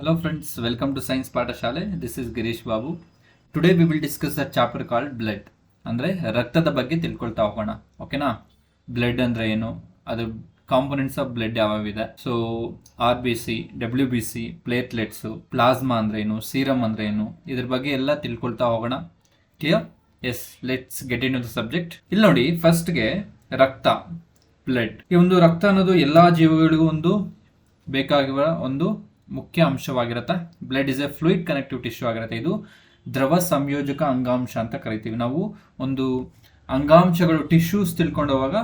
Hello friends, welcome to Science Patashale. This is Girish Babu. Today we will discuss the chapter called blood. ಅಂದರೆ ರಕ್ತದ ಬಗ್ಗೆ ತಿಳ್ಕೊಳ್ತಾ ಹೋಗೋಣ. ಓಕೆನಾ? ಬ್ಲಡ್ ಅಂದ್ರೆ ಏನು, ಅದ್ರ ಕಾಂಪೊನೆಂಟ್ಸ್ ಆಫ್ ಬ್ಲಡ್ ಯಾವ್ಯಾವಿದೆ, so RBC, WBC, platelets, plasma ಅಂದ್ರೆ ಏನು, ಸೀರಮ್ ಅಂದ್ರೆ ಏನು, ಇದ್ರ ಬಗ್ಗೆ ಎಲ್ಲ ತಿಳ್ಕೊಳ್ತಾ ಹೋಗೋಣ. Clear? Yes, let's get into the subject. ಇಲ್ಲಿ ನೋಡಿ, ಫಸ್ಟ್ಗೆ ರಕ್ತ, ಬ್ಲಡ್. ಈ ಒಂದು ರಕ್ತ ಅನ್ನೋದು ಎಲ್ಲಾ ಜೀವಿಗಳಿಗೂ ಒಂದು ಬೇಕಾಗಿರುವ ಒಂದು ಮುಖ್ಯ ಅಂಶವಾಗಿರುತ್ತೆ. Blood is a fluid connective tissue ಆಗಿರುತ್ತೆ. ಇದು ದ್ರವ ಸಂಯೋಜಕ ಅಂಗಾಂಶ ಅಂತ ಕರಿತೀವಿ. ನಾವು ಒಂದು ಅಂಗಾಂಶಗಳು ಟಿಶ್ಯೂಸ್ ತಿಳ್ಕೊಂಡೋವಾಗ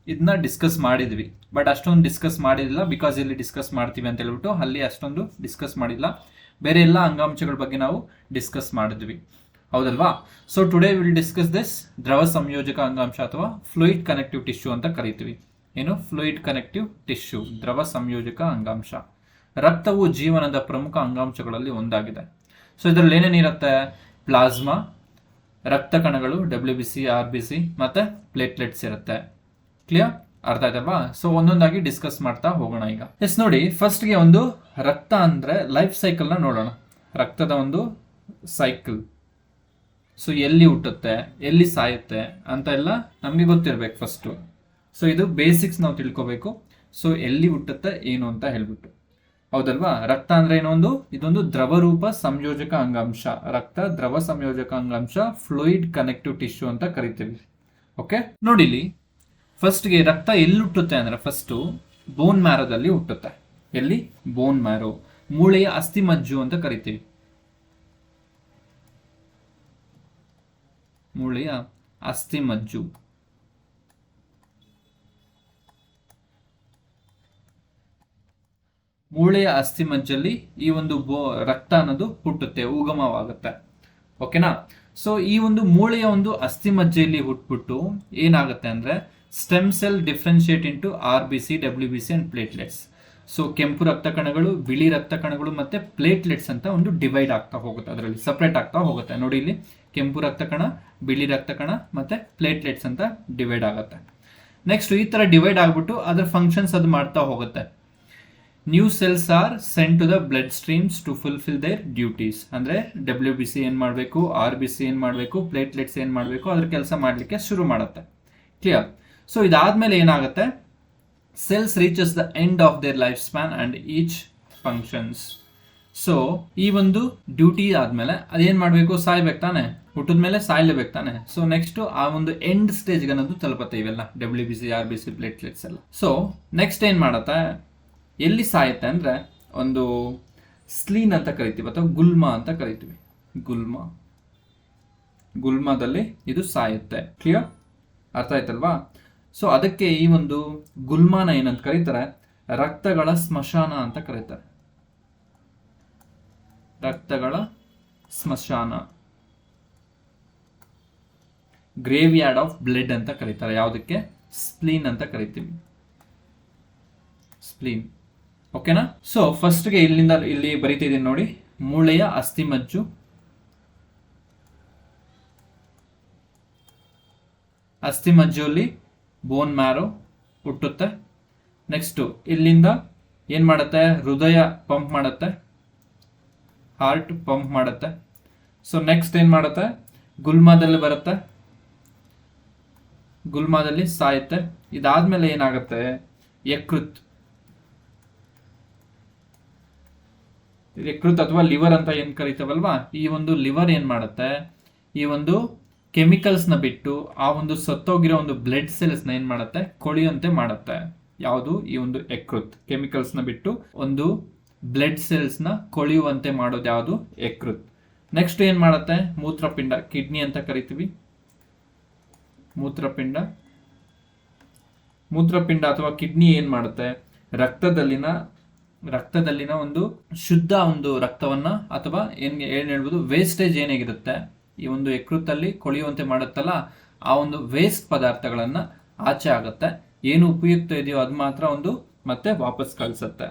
ಇದನ್ನ ಡಿಸ್ಕಸ್ ಮಾಡಿದ್ವಿ, ಬಟ್ ಅಷ್ಟೊಂದು ಡಿಸ್ಕಸ್ ಮಾಡಿಲ್ಲ. ಬಿಕಾಸ್ ಇಲ್ಲಿ ಡಿಸ್ಕಸ್ ಮಾಡ್ತೀವಿ ಅಂತ ಹೇಳ್ಬಿಟ್ಟು ಅಲ್ಲಿ ಅಷ್ಟೊಂದು ಡಿಸ್ಕಸ್ ಮಾಡಿಲ್ಲ. ಬೇರೆ ಎಲ್ಲ ಅಂಗಾಂಶಗಳ ಬಗ್ಗೆ ನಾವು ಡಿಸ್ಕಸ್ ಮಾಡಿದ್ವಿ, ಹೌದಲ್ವಾ? So today will discuss this ದ್ರವ ಸಂಯೋಜಕ ಅಂಗಾಂಶ ಅಥವಾ ಫ್ಲೂಯಿಡ್ ಕನೆಕ್ಟಿವ್ ಟಿಶ್ಯೂ ಅಂತ ಕರಿತೀವಿ. ಏನು? ಫ್ಲೂಯಿಡ್ ಕನೆಕ್ಟಿವ್ ಟಿಶ್ಯೂ, ದ್ರವ ಸಂಯೋಜಕ ಅಂಗಾಂಶ. ರಕ್ತವು ಜೀವನದ ಪ್ರಮುಖ ಅಂಗಾಂಶಗಳಲ್ಲಿ ಒಂದಾಗಿದೆ. ಸೊ ಇದರಲ್ಲಿ ಏನೇನಿರುತ್ತೆ? ಪ್ಲಾಸ್ಮಾ, ರಕ್ತ ಕಣಗಳು, WBC, RBC ಮತ್ತೆ ಪ್ಲೇಟ್ಲೆಟ್ಸ್ ಇರುತ್ತೆ. ಕ್ಲಿಯರ್? ಅರ್ಥ ಆಯ್ತಲ್ವಾ? ಸೊ ಒಂದೊಂದಾಗಿ ಡಿಸ್ಕಸ್ ಮಾಡ್ತಾ ಹೋಗೋಣ ಈಗ. ಎಸ್, ನೋಡಿ, ಫಸ್ಟ್ಗೆ ಒಂದು ರಕ್ತ ಅಂದ್ರೆ ಲೈಫ್ ಸೈಕಲ್ ನ ನೋಡೋಣ. ರಕ್ತದ ಒಂದು ಸೈಕಲ್. ಸೊ ಎಲ್ಲಿ ಹುಟ್ಟುತ್ತೆ, ಎಲ್ಲಿ ಸಾಯುತ್ತೆ ಅಂತ ಎಲ್ಲ ನಮ್ಗೆ ಗೊತ್ತಿರ್ಬೇಕು ಫಸ್ಟ್. ಸೊ ಇದು ಬೇಸಿಕ್ಸ್ ನಾವು ತಿಳ್ಕೊಬೇಕು. ಸೊ ಎಲ್ಲಿ ಹುಟ್ಟುತ್ತೆ ಏನು ಅಂತ ಹೇಳ್ಬಿಟ್ಟು, ಹೌದಲ್ವಾ? ರಕ್ತ ಅಂದ್ರೆ ಏನೊಂದು, ಇದೊಂದು ದ್ರವ ರೂಪ ಸಂಯೋಜಕ ಅಂಗಾಂಶ. ರಕ್ತ ದ್ರವ ಸಂಯೋಜಕ ಅಂಗಾಂಶ, ಫ್ಲೂಯಿಡ್ ಕನೆಕ್ಟಿವ್ ಟಿಶ್ಯೂ ಅಂತ ಕರಿತೀವಿ. ಓಕೆ, ನೋಡಿಲಿ, ಫಸ್ಟ್ಗೆ ರಕ್ತ ಎಲ್ಲಿ ಹುಟ್ಟುತ್ತೆ ಅಂದ್ರೆ ಫಸ್ಟ್ ಬೋನ್ ಮ್ಯಾರೋದಲ್ಲಿ ಹುಟ್ಟುತ್ತೆ. ಎಲ್ಲಿ? ಬೋನ್ ಮ್ಯಾರೋ, ಮೂಳೆಯ ಅಸ್ಥಿಮಜ್ಜು ಅಂತ ಕರಿತೀವಿ. ಮೂಳೆಯ ಅಸ್ಥಿಮಜ್ಜು. ಮೂಳೆಯ ಅಸ್ಥಿಮಜ್ಜಲ್ಲಿ ಈ ಒಂದು ರಕ್ತ ಅನ್ನೋದು ಹುಟ್ಟುತ್ತೆ, ಉಗಮವಾಗುತ್ತೆ. ಓಕೆನಾ? ಸೊ ಈ ಒಂದು ಮೂಳೆಯ ಒಂದು ಅಸ್ಥಿಮಜ್ಜೆಯಲ್ಲಿ ಹುಟ್ಬಿಟ್ಟು ಏನಾಗುತ್ತೆ ಅಂದ್ರೆ stem cell differentiate into RBC, WBC and platelets. So ಕೆಂಪು ರಕ್ತ ಕಣಗಳು, ಬಿಳಿ ರಕ್ತ ಕಣಗಳು ಮತ್ತೆ ಪ್ಲೇಟ್ಲೆಟ್ಸ್ ಅಂತ ಒಂದು ಡಿವೈಡ್ ಆಗ್ತಾ ಹೋಗುತ್ತೆ, ಅದರಲ್ಲಿ ಸಪ್ರೇಟ್ ಆಗ್ತಾ ಹೋಗುತ್ತೆ. ನೋಡಿ, ಇಲ್ಲಿ ಕೆಂಪು ರಕ್ತ ಕಣ, ಬಿಳಿ ರಕ್ತ ಕಣ ಮತ್ತೆ ಪ್ಲೇಟ್ಲೆಟ್ಸ್ ಅಂತ ಡಿವೈಡ್ ಆಗುತ್ತೆ. ನೆಕ್ಸ್ಟ್ ಈ ತರ ಡಿವೈಡ್ ಆಗ್ಬಿಟ್ಟು ಅದರ ಫಂಕ್ಷನ್ಸ್ ಅದು ಮಾಡ್ತಾ ಹೋಗುತ್ತೆ. New cells are sent to the blood streams to fulfil their duties. ಅಂದ್ರೆ WBC ಏನ್ ಮಾಡಬೇಕು, RBC ಏನ್ ಮಾಡಬೇಕು, ಪ್ಲೇಟ್ಲೆಟ್ಸ್ ಏನ್ ಮಾಡಬೇಕು, ಅದ್ರ ಕೆಲಸ ಮಾಡಲಿಕ್ಕೆ ಶುರು ಮಾಡುತ್ತೆ. ಕ್ಲಿಯರ್? ಸೊ ಇದಾದ್ಮೇಲೆ ಏನಾಗುತ್ತೆ, cells reaches the end of their life span and each functions. So ಈ ಒಂದು ಡ್ಯೂಟಿ ಆದ್ಮೇಲೆ ಅದೇನ್ ಮಾಡಬೇಕು, ಸಾಯ್ಬೇಕು ತಾನೆ, ಹುಟ್ಟಿದ್ಮೇಲೆ ಸಾಯ್ಲೇಬೇಕು ತಾನೆ. ಸೊ ನೆಕ್ಸ್ಟ್ ಆ ಒಂದು ಎಂಡ್ ಸ್ಟೇಜ್ ಅನ್ನೋದು ತಲುಪತ್ತೆ ಇವೆಲ್ಲ WBC, RBC, ಪ್ಲೇಟ್ಲೆಟ್ಸ್ ಎಲ್ಲ. ಸೊ ನೆಕ್ಸ್ಟ್ ಏನ್ ಮಾಡತ್ತೆ, ಎಲ್ಲಿ ಸಾಯುತ್ತೆ ಅಂದ್ರೆ ಒಂದು ಸ್ಲೀನ್ ಅಂತ ಕರಿತೀವಿ ಅಥವಾ ಗುಲ್ಮ ಅಂತ ಕರಿತೀವಿ. ಗುಲ್ಮದಲ್ಲಿ ಇದು ಸಾಯುತ್ತೆ. ಕ್ಲಿಯರ್? ಅರ್ಥ ಆಯ್ತಲ್ವಾ? ಸೊ ಅದಕ್ಕೆ ಈ ಒಂದು ಗುಲ್ಮಾನ ಏನಂತ ಕರೀತಾರೆ, ರಕ್ತಗಳ ಸ್ಮಶಾನ ಅಂತ ಕರೀತಾರೆ. ರಕ್ತಗಳ ಸ್ಮಶಾನ, ಗ್ರೇವ್ ಯಾರ್ಡ್ ಆಫ್ ಬ್ಲಡ್ ಅಂತ ಕರೀತಾರೆ. ಯಾವುದಕ್ಕೆ? ಸ್ಪ್ಲೀನ್ ಅಂತ ಕರಿತೀವಿ. ಸ್ಪ್ಲೀನ್. ಓಕೆನಾ? ಸೊ ಫಸ್ಟ್ಗೆ ಇಲ್ಲಿಂದ ಇಲ್ಲಿ ಬರೀತಿದ್ದೀನಿ ನೋಡಿ, ಮೂಳೆಯ ಅಸ್ಥಿಮಜ್ಜು, ಅಸ್ಥಿಮಜ್ಜುವಲ್ಲಿ ಬೋನ್ ಮ್ಯಾರೋ ಹುಟ್ಟುತ್ತೆ. ನೆಕ್ಸ್ಟ್ ಇಲ್ಲಿಂದ ಏನ್ ಮಾಡುತ್ತೆ, ಹೃದಯ ಪಂಪ್ ಮಾಡುತ್ತೆ, ಹಾರ್ಟ್ ಪಂಪ್ ಮಾಡುತ್ತೆ. ಸೊ ನೆಕ್ಸ್ಟ್ ಏನ್ ಮಾಡುತ್ತೆ, ಗುಲ್ಮಾದಲ್ಲಿ ಬರುತ್ತೆ, ಗುಲ್ಮಾದಲ್ಲಿ ಸಾಯುತ್ತೆ. ಇದಾದ್ಮೇಲೆ ಏನಾಗುತ್ತೆ, ಯಕೃತ್ ಅಥವಾ ಲಿವರ್ ಅಂತ ಏನ್ ಕರಿತೇವಲ್ವಾ, ಈ ಒಂದು ಲಿವರ್ ಏನ್ ಮಾಡುತ್ತೆ, ಈ ಒಂದು ಕೆಮಿಕಲ್ಸ್ ನ ಬಿಟ್ಟು ಆ ಒಂದು ಸತ್ತೋಗಿರೋ ಒಂದು ಬ್ಲಡ್ ಸೆಲ್ಸ್ ನ ಏನ್ ಮಾಡುತ್ತೆ, ಕೊಳೆಯುವಂತೆ ಮಾಡುತ್ತೆ. ಯಾವುದು? ಈ ಒಂದು ಯಕೃತ್. ಕೆಮಿಕಲ್ಸ್ ನ ಬಿಟ್ಟು ಒಂದು ಬ್ಲಡ್ ಸೆಲ್ಸ್ ನ ಕೊಳೆಯುವಂತೆ ಮಾಡೋದು ಯಾವುದು? ಯಕೃತ್. ನೆಕ್ಸ್ಟ್ ಏನ್ ಮಾಡುತ್ತೆ, ಮೂತ್ರಪಿಂಡ, ಕಿಡ್ನಿ ಅಂತ ಕರಿತೀವಿ. ಮೂತ್ರಪಿಂಡ ಅಥವಾ ಕಿಡ್ನಿ ಏನ್ ಮಾಡುತ್ತೆ, ರಕ್ತದಲ್ಲಿನ ಒಂದು ಶುದ್ಧ ಒಂದು ರಕ್ತವನ್ನ ಅಥವಾ ಏನ್ ಹೇಳ್ಬೋದು, ವೇಸ್ಟೇಜ್ ಏನಾಗಿರುತ್ತೆ ಈ ಒಂದು ಯಕೃತ್ತಲ್ಲಿ ಕೊಳೆಯುವಂತೆ ಮಾಡುತ್ತಲ್ಲ, ಆ ಒಂದು ವೇಸ್ಟ್ ಪದಾರ್ಥಗಳನ್ನ ಆಚೆ ಆಗುತ್ತೆ. ಏನು ಉಪಯುಕ್ತ ಇದೆಯೋ ಅದು ಮಾತ್ರ ಒಂದು ಮತ್ತೆ ವಾಪಸ್ ಕಳಿಸುತ್ತೆ.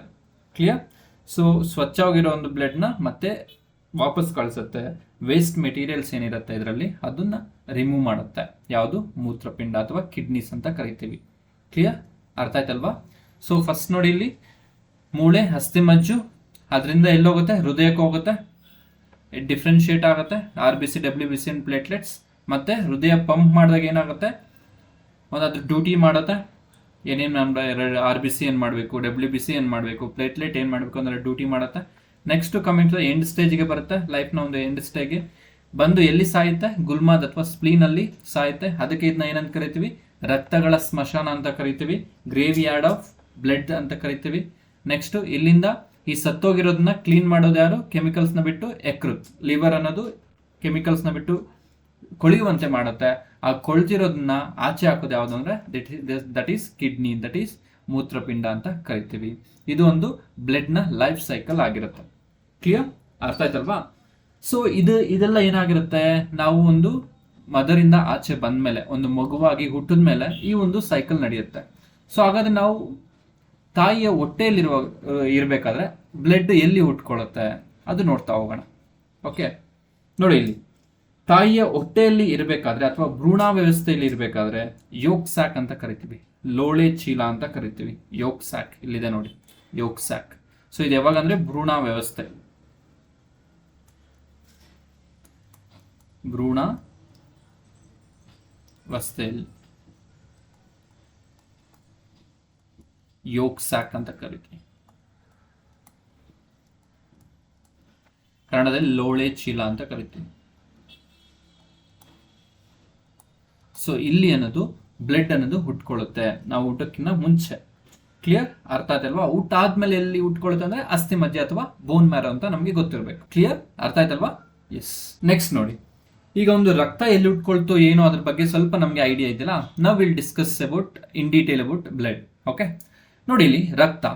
ಕ್ಲಿಯರ್? ಸೊ ಸ್ವಚ್ಛವಾಗಿರೋ ಒಂದು ಬ್ಲಡ್ ನ ಮತ್ತೆ ವಾಪಸ್ ಕಳಿಸುತ್ತೆ. ವೇಸ್ಟ್ ಮೆಟೀರಿಯಲ್ಸ್ ಏನಿರುತ್ತೆ ಇದರಲ್ಲಿ ಅದನ್ನ ರಿಮೂವ್ ಮಾಡುತ್ತೆ. ಯಾವುದು? ಮೂತ್ರಪಿಂಡ ಅಥವಾ ಕಿಡ್ನೀಸ್ ಅಂತ ಕರಿತೀವಿ. ಕ್ಲಿಯರ್? ಅರ್ಥ ಆಯ್ತಲ್ವಾ? ಸೊ ಫಸ್ಟ್ ನೋಡಿ, ಇಲ್ಲಿ ಮೂಳೆ, ಅಸ್ಥಿಮಜ್ಜು, ಅದರಿಂದ ಎಲ್ಲೋಗುತ್ತೆ, ಹೃದಯಕ್ಕೆ ಹೋಗುತ್ತೆ, ಡಿಫ್ರೆನ್ಶಿಯೇಟ್ ಆಗುತ್ತೆ RBC WBC ಅಂಡ್ ಪ್ಲೇಟ್ಲೆಟ್ಸ್. ಮತ್ತೆ ಹೃದಯ ಪಂಪ್ ಮಾಡಿದಾಗ ಏನಾಗುತ್ತೆ, ಅದ್ರ ಡ್ಯೂಟಿ ಮಾಡುತ್ತೆ. ಏನೇನು RBC ಏನು ಮಾಡಬೇಕು, WBC ಏನು ಮಾಡಬೇಕು, ಪ್ಲೇಟ್ಲೆಟ್ ಏನು ಮಾಡಬೇಕು ಅಂದ್ರೆ ಡ್ಯೂಟಿ ಮಾಡುತ್ತೆ. ನೆಕ್ಸ್ಟ್ ಕಮಿಂಗ್ ಟು ಎಂಡ್ ಸ್ಟೇಜ್ಗೆ ಬರುತ್ತೆ, ಲೈಫ್ನ ಒಂದು ಎಂಡ್ ಸ್ಟೇಜ್ಗೆ ಬಂದು ಎಲ್ಲಿ ಸಾಯುತ್ತೆ, ಗುಲ್ಮಾದ್ ಅಥವಾ ಸ್ಪ್ಲೀನಲ್ಲಿ ಸಾಯುತ್ತೆ. ಅದಕ್ಕೆ ಇದನ್ನ ಏನಂತ ಕರಿತೀವಿ, ರಕ್ತಗಳ ಸ್ಮಶಾನ ಅಂತ ಕರಿತೀವಿ, ಗ್ರೇವ್ ಯಾರ್ಡ್ ಆಫ್ ಬ್ಲಡ್ ಅಂತ ಕರಿತೀವಿ. ನೆಕ್ಸ್ಟ್ ಇಲ್ಲಿಂದ ಈ ಸತ್ತೋಗಿರೋದನ್ನ ಕ್ಲೀನ್ ಮಾಡೋದು ಯಾರು, ಕೆಮಿಕಲ್ಸ್ನ ಬಿಟ್ಟು ಯಕೃತ್, ಲಿವರ್ ಅನ್ನೋದು ಕೆಮಿಕಲ್ಸ್ನ ಬಿಟ್ಟು ಕೊಳೆಯುವಂತೆ ಮಾಡುತ್ತೆ. ಆ ಕೊಳ್ತಿರೋದನ್ನ ಆಚೆ ಹಾಕೋದು ಯಾವುದು ಅಂದ್ರೆ that is kidney, that is ಮೂತ್ರಪಿಂಡ ಅಂತ ಕರಿತೀವಿ. ಇದು ಒಂದು ಬ್ಲಡ್ ನ ಲೈಫ್ ಸೈಕಲ್ ಆಗಿರುತ್ತೆ. ಕ್ಲಿಯರ್, ಅರ್ಥ ಆಯ್ತಲ್ವಾ? ಸೊ ಇದೆಲ್ಲ ಏನಾಗಿರುತ್ತೆ, ನಾವು ಒಂದು ಮದರಿಂದ ಆಚೆ ಬಂದ್ಮೇಲೆ, ಒಂದು ಮಗುವಾಗಿ ಹುಟ್ಟಿದ ಮೇಲೆ ಈ ಒಂದು ಸೈಕಲ್ ನಡೆಯುತ್ತೆ. ಸೊ ಹಾಗಾದ್ರೆ ನಾವು ತಾಯಿಯ ಹೊಟ್ಟೆಯಲ್ಲಿ ಇರಬೇಕಾದ್ರೆ ಬ್ಲಡ್ ಎಲ್ಲಿ ಹುಟ್ಕೊಳ್ಳುತ್ತೆ ಅದು ನೋಡ್ತಾ ಹೋಗೋಣ. ಓಕೆ, ನೋಡಿ ಇಲ್ಲಿ ತಾಯಿಯ ಹೊಟ್ಟೆಯಲ್ಲಿ ಇರಬೇಕಾದ್ರೆ ಅಥವಾ ಭ್ರೂಣ ವ್ಯವಸ್ಥೆಯಲ್ಲಿ ಇರಬೇಕಾದ್ರೆ ಯೋಕ್ ಸ್ಯಾಕ್ ಅಂತ ಕರಿತೀವಿ, ಲೋಳೆ ಚೀಲ ಅಂತ ಕರಿತೀವಿ. ಯೋಕ್ ಸ್ಯಾಕ್ ಇಲ್ಲಿದೆ ನೋಡಿ, ಯೋಕ್ ಸ್ಯಾಕ್. ಸೊ ಇದು ಯಾವಾಗ ಅಂದ್ರೆ ಭ್ರೂಣ ವ್ಯವಸ್ಥೆ, ಭ್ರೂಣ ವ್ಯವಸ್ಥೆಯಲ್ಲಿ ಯೋಕ್ ಸ್ಯಾಕ್ ಅಂತ ಕರಿತೀವಿ, ಕನ್ನಡದಲ್ಲಿ ಲೋಳೆ ಚೀಲ ಅಂತ ಕರಿತೀವಿ. ಸೊ ಇಲ್ಲಿ ಅನ್ನೋದು ಬ್ಲಡ್ ಅನ್ನೋದು ಹುಟ್ಕೊಳ್ಳುತ್ತೆ ನಾವು ಊಟಕ್ಕಿಂತ ಮುಂಚೆ. ಕ್ಲಿಯರ್, ಅರ್ಥ ಆಯ್ತಲ್ವಾ? ಊಟ ಆದ್ಮೇಲೆ ಎಲ್ಲಿ ಹುಟ್ಕೊಳ್ಳುತ್ತೆ ಅಂದ್ರೆ ಅಸ್ಥಿ ಮಧ್ಯ ಅಥವಾ ಬೋನ್ ಮ್ಯಾರೋ ಅಂತ ನಮಗೆ ಗೊತ್ತಿರಬೇಕು. ಕ್ಲಿಯರ್, ಅರ್ಥ ಆಯ್ತಲ್ವಾ? ಎಸ್. ನೆಕ್ಸ್ಟ್ ನೋಡಿ, ಈಗ ಒಂದು ರಕ್ತ ಎಲ್ಲಿ ಹುಟ್ಕೊಳ್ತೋ ಏನೋ ಅದ್ರ ಬಗ್ಗೆ ಸ್ವಲ್ಪ ನಮಗೆ ಐಡಿಯಾ ಇದೆಯಲ್ಲ. ನಾವು will discuss about in detail about blood. Okay, ನೋಡಿ ಇಲ್ಲಿ ರಕ್ತ.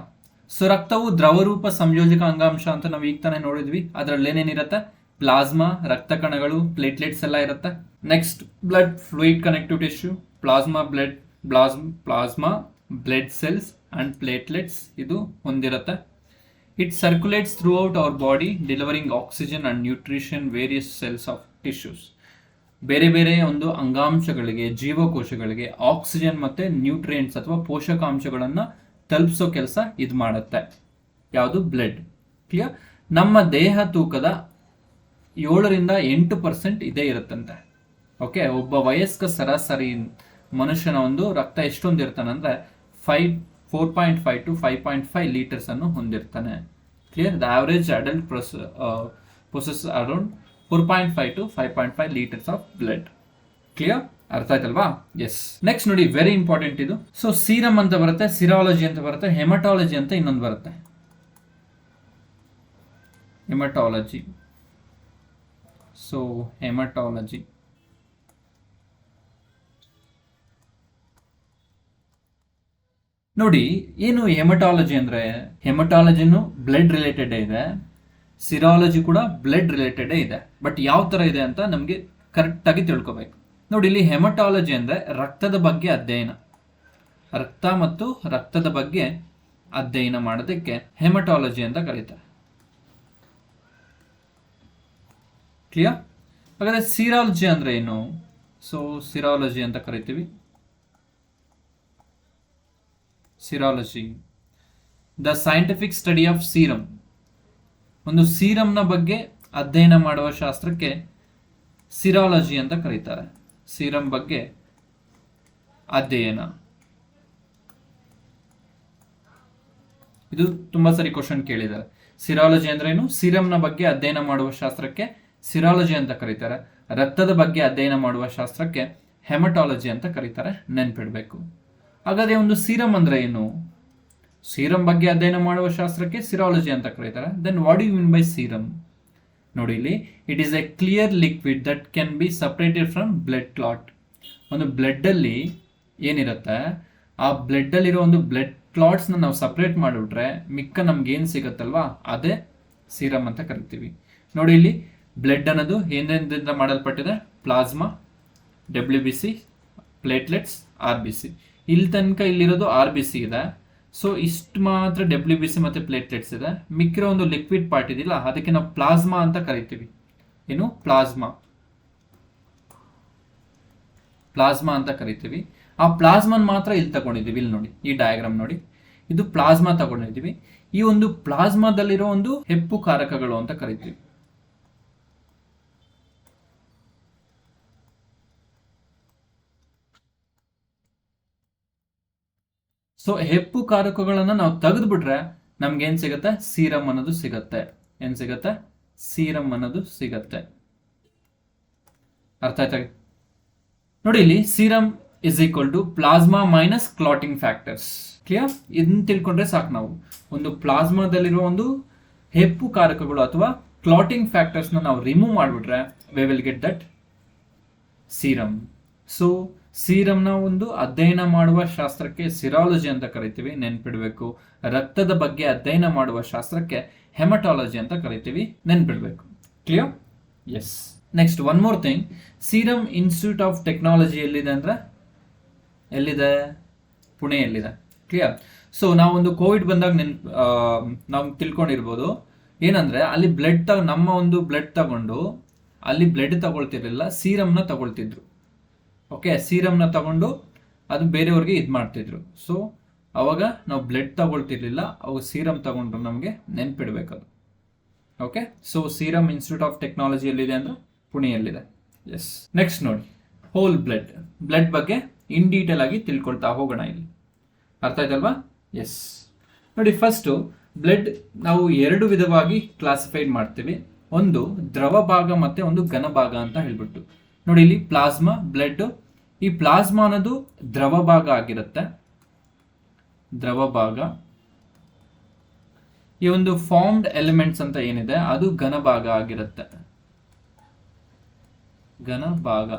ಸೊ ರಕ್ತವು ದ್ರವರೂಪ ಸಂಯೋಜಕ ಅಂಗಾಂಶ ಅಂತ ನಾವು ಈಗ ತಾನೇ ನೋಡಿದ್ವಿ. ಅದರಲ್ಲಿ ಏನೇನಿರುತ್ತೆ, ಪ್ಲಾಸ್ಮಾ, ರಕ್ತ ಕಣಗಳು, ಪ್ಲೇಟ್ಲೆಟ್ಸ್ ಎಲ್ಲ ಇರುತ್ತೆ. Next blood fluid connective tissue, plasma blood cells and platelets ಇದು ಹೊಂದಿರುತ್ತೆ. It circulates throughout our body delivering oxygen and nutrition various cells of tissues. ಬೇರೆ ಬೇರೆ ಒಂದು ಅಂಗಾಂಶಗಳಿಗೆ, ಜೀವಕೋಶಗಳಿಗೆ ಆಕ್ಸಿಜನ್ ಮತ್ತೆ ನ್ಯೂಟ್ರಿಯೆಂಟ್ಸ್ ಅಥವಾ ಪೋಷಕಾಂಶಗಳನ್ನ ತಲುಪಿಸೋ ಕೆಲಸ ಇದು ಮಾಡುತ್ತೆ. ಯಾವುದು, ಬ್ಲಡ್. ಕ್ಲಿಯರ್. ನಮ್ಮ ದೇಹ ತೂಕದ 7-8% ಇದೇ ಇರುತ್ತಂತೆ. ಓಕೆ, ಒಬ್ಬ ವಯಸ್ಕ ಸರಾಸರಿ ಮನುಷ್ಯನ ಒಂದು ರಕ್ತ ಎಷ್ಟೊಂದು ಇರ್ತಾನಂದ್ರೆ 4.5 to 5.5 ಲೀಟರ್ಸ್ ಅನ್ನು ಹೊಂದಿರ್ತಾನೆ. Clear. The average adult process around 4.5 to 5.5 litres of blood. Clear, ಅರ್ಥ ಆಯ್ತಲ್ವಾ? ಎಸ್. ನೆಕ್ಸ್ಟ್ ನೋಡಿ, ವೆರಿ ಇಂಪಾರ್ಟೆಂಟ್ ಇದು. ಸೊ ಸೀರಮ್ ಅಂತ ಬರುತ್ತೆ, ಸಿರಾಲಜಿ ಅಂತ ಬರುತ್ತೆ, ಹೆಮಟಾಲಜಿ ಅಂತ ಇನ್ನೊಂದು ಬರುತ್ತೆ. ಹೆಮಟಾಲಜಿ. ಸೊ ಹೆಮಟಾಲಜಿ ನೋಡಿ, ಏನು ಹೆಮಟಾಲಜಿ ಅಂದ್ರೆ, ಹೆಮಟಾಲಜಿನು ಬ್ಲಡ್ ರಿಲೇಟೆಡ್ ಇದೆ, ಸಿರಾಲಜಿ ಕೂಡ ಬ್ಲಡ್ ರಿಲೇಟೆಡ್ ಇದೆ. ಬಟ್ ಯಾವ ತರ ಇದೆ ಅಂತ ನಮಗೆ ಕರೆಕ್ಟ್ ಆಗಿ ತಿಳ್ಕೊಬೇಕು. ನೋಡಿ, ಇಲ್ಲಿ ಹೆಮಟಾಲಜಿ ಅಂದ್ರೆ ರಕ್ತದ ಬಗ್ಗೆ ಅಧ್ಯಯನ, ರಕ್ತ ಮತ್ತು ರಕ್ತದ ಬಗ್ಗೆ ಅಧ್ಯಯನ ಮಾಡೋದಕ್ಕೆ ಹೆಮಟಾಲಜಿ ಅಂತ ಕರೀತಾರೆ. ಕ್ಲಿಯರ್? ಹಾಗಾದ್ರೆ ಸಿರಾಲಜಿ ಅಂದ್ರೆ ಏನು? ಸೊ ಸಿರಾಲಜಿ ಅಂತ ಕರಿತೀವಿ. Serology, the scientific study of serum. ಒಂದು ಸೀರಮ್ನ ಬಗ್ಗೆ ಅಧ್ಯಯನ ಮಾಡುವ ಶಾಸ್ತ್ರಕ್ಕೆ ಸಿರಾಲಜಿ ಅಂತ ಕರೀತಾರೆ. ಸೀರಮ್ ಬಗ್ಗೆ ಅಧ್ಯಯನ. ಇದು ತುಂಬಾ ಸರಿ ಕ್ವಶನ್ ಕೇಳಿದ್ದಾರೆ. ಸಿರಾಲಜಿ ಅಂದ್ರೆ ಏನು? ಸೀರಮ್ನ ಬಗ್ಗೆ ಅಧ್ಯಯನ ಮಾಡುವ ಶಾಸ್ತ್ರಕ್ಕೆ ಸಿರಾಲಜಿ ಅಂತ ಕರೀತಾರೆ. ರಕ್ತದ ಬಗ್ಗೆ ಅಧ್ಯಯನ ಮಾಡುವ ಶಾಸ್ತ್ರಕ್ಕೆ ಹೆಮಟಾಲಜಿ ಅಂತ ಕರೀತಾರೆ. ನೆನ್ಪಿಡ್ಬೇಕು. ಹಾಗಾದ್ರೆ ಒಂದು ಸೀರಮ್ ಅಂದ್ರೆ ಏನು? ಸೀರಮ್ ಬಗ್ಗೆ ಅಧ್ಯಯನ ಮಾಡುವ ಶಾಸ್ತ್ರಕ್ಕೆ ಸಿರಾಲಜಿ ಅಂತ ಕರೀತಾರೆ. Then what you mean by serum? ನೋಡಿ ಇಲ್ಲಿ, it is a clear liquid that can be separated from blood clot. ಒಂದು ಬ್ಲಡ್ ಅಲ್ಲಿ ಏನಿರುತ್ತೆ, ಆ ಬ್ಲಡ್ ಅಲ್ಲಿರೋ ಒಂದು ಬ್ಲಡ್ ಕ್ಲಾಟ್ಸ್ ನಾವು ಸಪರೇಟ್ ಮಾಡಿಬಿಟ್ರೆ ಮಿಕ್ಕ ನಮ್ಗೆ ಏನ್ ಸಿಗತ್ತಲ್ವಾ, ಅದೇ ಸೀರಮ್ ಅಂತ ಕರಿತೀವಿ. ನೋಡಿ ಇಲ್ಲಿ, ಬ್ಲಡ್ ಅನ್ನೋದು ಏನೇನಿಂದ ಮಾಡಲ್ಪಟ್ಟಿದೆ? Plasma, WBC, platelets, RBC. ಇಲ್ಲಿ ತನಕ ಇಲ್ಲಿರೋದು RBC ಇದೆ. ಸೊ ಇಷ್ಟು ಮಾತ್ರ WBC ಮತ್ತೆ ಪ್ಲೇಟ್ಲೆಟ್ಸ್ ಇದೆ. ಮಿಕ್ಕಿರೋ ಒಂದು ಲಿಕ್ವಿಡ್ ಪಾರ್ಟ್ ಇದೆಯಲ್ಲ, ಅದಕ್ಕೆ ನಾವು ಪ್ಲಾಸ್ಮಾ ಅಂತ ಕರಿತೀವಿ. ಏನು? ಪ್ಲಾಸ್ಮಾ ಅಂತ ಕರಿತೀವಿ. ಆ ಪ್ಲಾಸ್ಮಾನ್ ಮಾತ್ರ ಇಲ್ಲಿ ತಗೊಂಡಿದ್ದೀವಿ. ಇಲ್ಲಿ ನೋಡಿ, ಈ ಡಯಾಗ್ರಾಮ್ ನೋಡಿ, ಇದು ಪ್ಲಾಸ್ಮಾ ತಗೊಂಡಿದ್ದೀವಿ. ಈ ಒಂದು ಪ್ಲಾಸ್ಮಾದಲ್ಲಿರೋ ಒಂದು ಹೆಪ್ಪು ಕಾರಕಗಳು ಅಂತ ಕರಿತೀವಿ. ಸೊ ಹೆಪ್ಪು ಕಾರಕಗಳನ್ನ ನಾವು ತೆಗೆದ್ಬಿಟ್ರೆ ನಮ್ಗೆ ಏನ್ ಸಿಗತ್ತೆ? ಸೀರಮ್ ಅನ್ನೋದು ಸಿಗತ್ತೆ. ಏನ್ ಸಿಗತ್ತೆ? ಸೀರಮ್ ಅನ್ನೋದು ಸಿಗತ್ತೆ. ಅರ್ಥ ಆಯ್ತಾ? ನೋಡಿ, ಇಲ್ಲಿ serum is equal to plasma minus clotting factors. Clear? ಇದನ್ನ ತಿಳ್ಕೊಂಡ್ರೆ ಸಾಕು. ನಾವು ಒಂದು ಪ್ಲಾಸ್ಮಾದಲ್ಲಿರುವ ಒಂದು ಹೆಪ್ಪು ಕಾರಕಗಳು ಅಥವಾ ಕ್ಲಾಟಿಂಗ್ ಫ್ಯಾಕ್ಟರ್ಸ್ ನಾವು ರಿಮೂವ್ ಮಾಡಿಬಿಟ್ರೆ we will get that serum. So ಸೀರಮ್ನ ಒಂದು ಅಧ್ಯಯನ ಮಾಡುವ ಶಾಸ್ತ್ರಕ್ಕೆ ಸಿರಾಲಜಿ ಅಂತ ಕರಿತೀವಿ, ನೆನ್ಪಿಡ್ಬೇಕು. ರಕ್ತದ ಬಗ್ಗೆ ಅಧ್ಯಯನ ಮಾಡುವ ಶಾಸ್ತ್ರಕ್ಕೆ ಹೆಮಟಾಲಜಿ ಅಂತ ಕರಿತೀವಿ, ನೆನ್ಪಿಡ್ಬೇಕು. Clear? Yes. Next one more thing, serum institute of technology ಎಲ್ಲಿದೆ ಅಂದ್ರೆ ಎಲ್ಲಿದೆ? ಪುಣೆಯಲ್ಲಿದೆ. ಕ್ಲಿಯರ್? ಸೊ ನಾವೊಂದು ಕೋವಿಡ್ ಬಂದಾಗ ನಾವು ತಿಳ್ಕೊಂಡಿರ್ಬೋದು ಏನಂದ್ರೆ ಅಲ್ಲಿ ನಮ್ಮ ಒಂದು ಬ್ಲಡ್ ತಗೊಂಡು ಅಲ್ಲಿ ಬ್ಲಡ್ ತಗೊಳ್ತಿರ್ಲಿಲ್ಲ, ಸೀರಮ್ನ ತಗೊಳ್ತಿದ್ರು. ಓಕೆ, ಸೀರಮ್ನ ತಗೊಂಡು ಅದು ಬೇರೆಯವ್ರಿಗೆ ಇದು ಮಾಡ್ತಿದ್ರು. ಸೊ ಅವಾಗ ನಾವು ಬ್ಲಡ್ ತಗೊಳ್ತಿರ್ಲಿಲ್ಲ, ಅವಾಗ ಸೀರಮ್ ತಗೊಂಡ್ರು ನಮಗೆ ನೆನ್ಪಿಡ್ಬೇಕದು. Okay, so serum institute of technology ಎಲ್ಲಿದೆ ಅಂದ್ರೆ ಪುಣೆಯಲ್ಲಿದೆ. ಎಸ್. ನೆಕ್ಸ್ಟ್ ನೋಡಿ, ಹೋಲ್ ಬ್ಲಡ್ ಬಗ್ಗೆ ಇನ್ ಡೀಟೇಲ್ ಆಗಿ ತಿಳ್ಕೊಳ್ತಾ ಹೋಗೋಣ. ಇಲ್ಲಿ ಅರ್ಥ ಆಯ್ತಲ್ವಾ? ಎಸ್. ನೋಡಿ, ಫಸ್ಟು ಬ್ಲಡ್ ನಾವು ಎರಡು ವಿಧವಾಗಿ ಕ್ಲಾಸಿಫೈಡ್ ಮಾಡ್ತೀವಿ. ಒಂದು ದ್ರವ ಭಾಗ ಮತ್ತೆ ಒಂದು ಘನ ಭಾಗ ಅಂತ ಹೇಳ್ಬಿಟ್ಟು. ನೋಡಿ, ಇಲ್ಲಿ ಪ್ಲಾಸ್ಮಾ, ಬ್ಲಡ್. ಈ ಪ್ಲಾಸ್ಮಾ ಅನ್ನೋದು ದ್ರವ ಭಾಗ ಆಗಿರುತ್ತೆ, ದ್ರವ ಭಾಗ. ಈ ಒಂದು ಫಾರ್ಮ್ಡ್ ಎಲಿಮೆಂಟ್ಸ್ ಅಂತ ಏನಿದೆ ಅದು ಘನ ಭಾಗ ಆಗಿರುತ್ತೆ, ಘನ ಭಾಗ.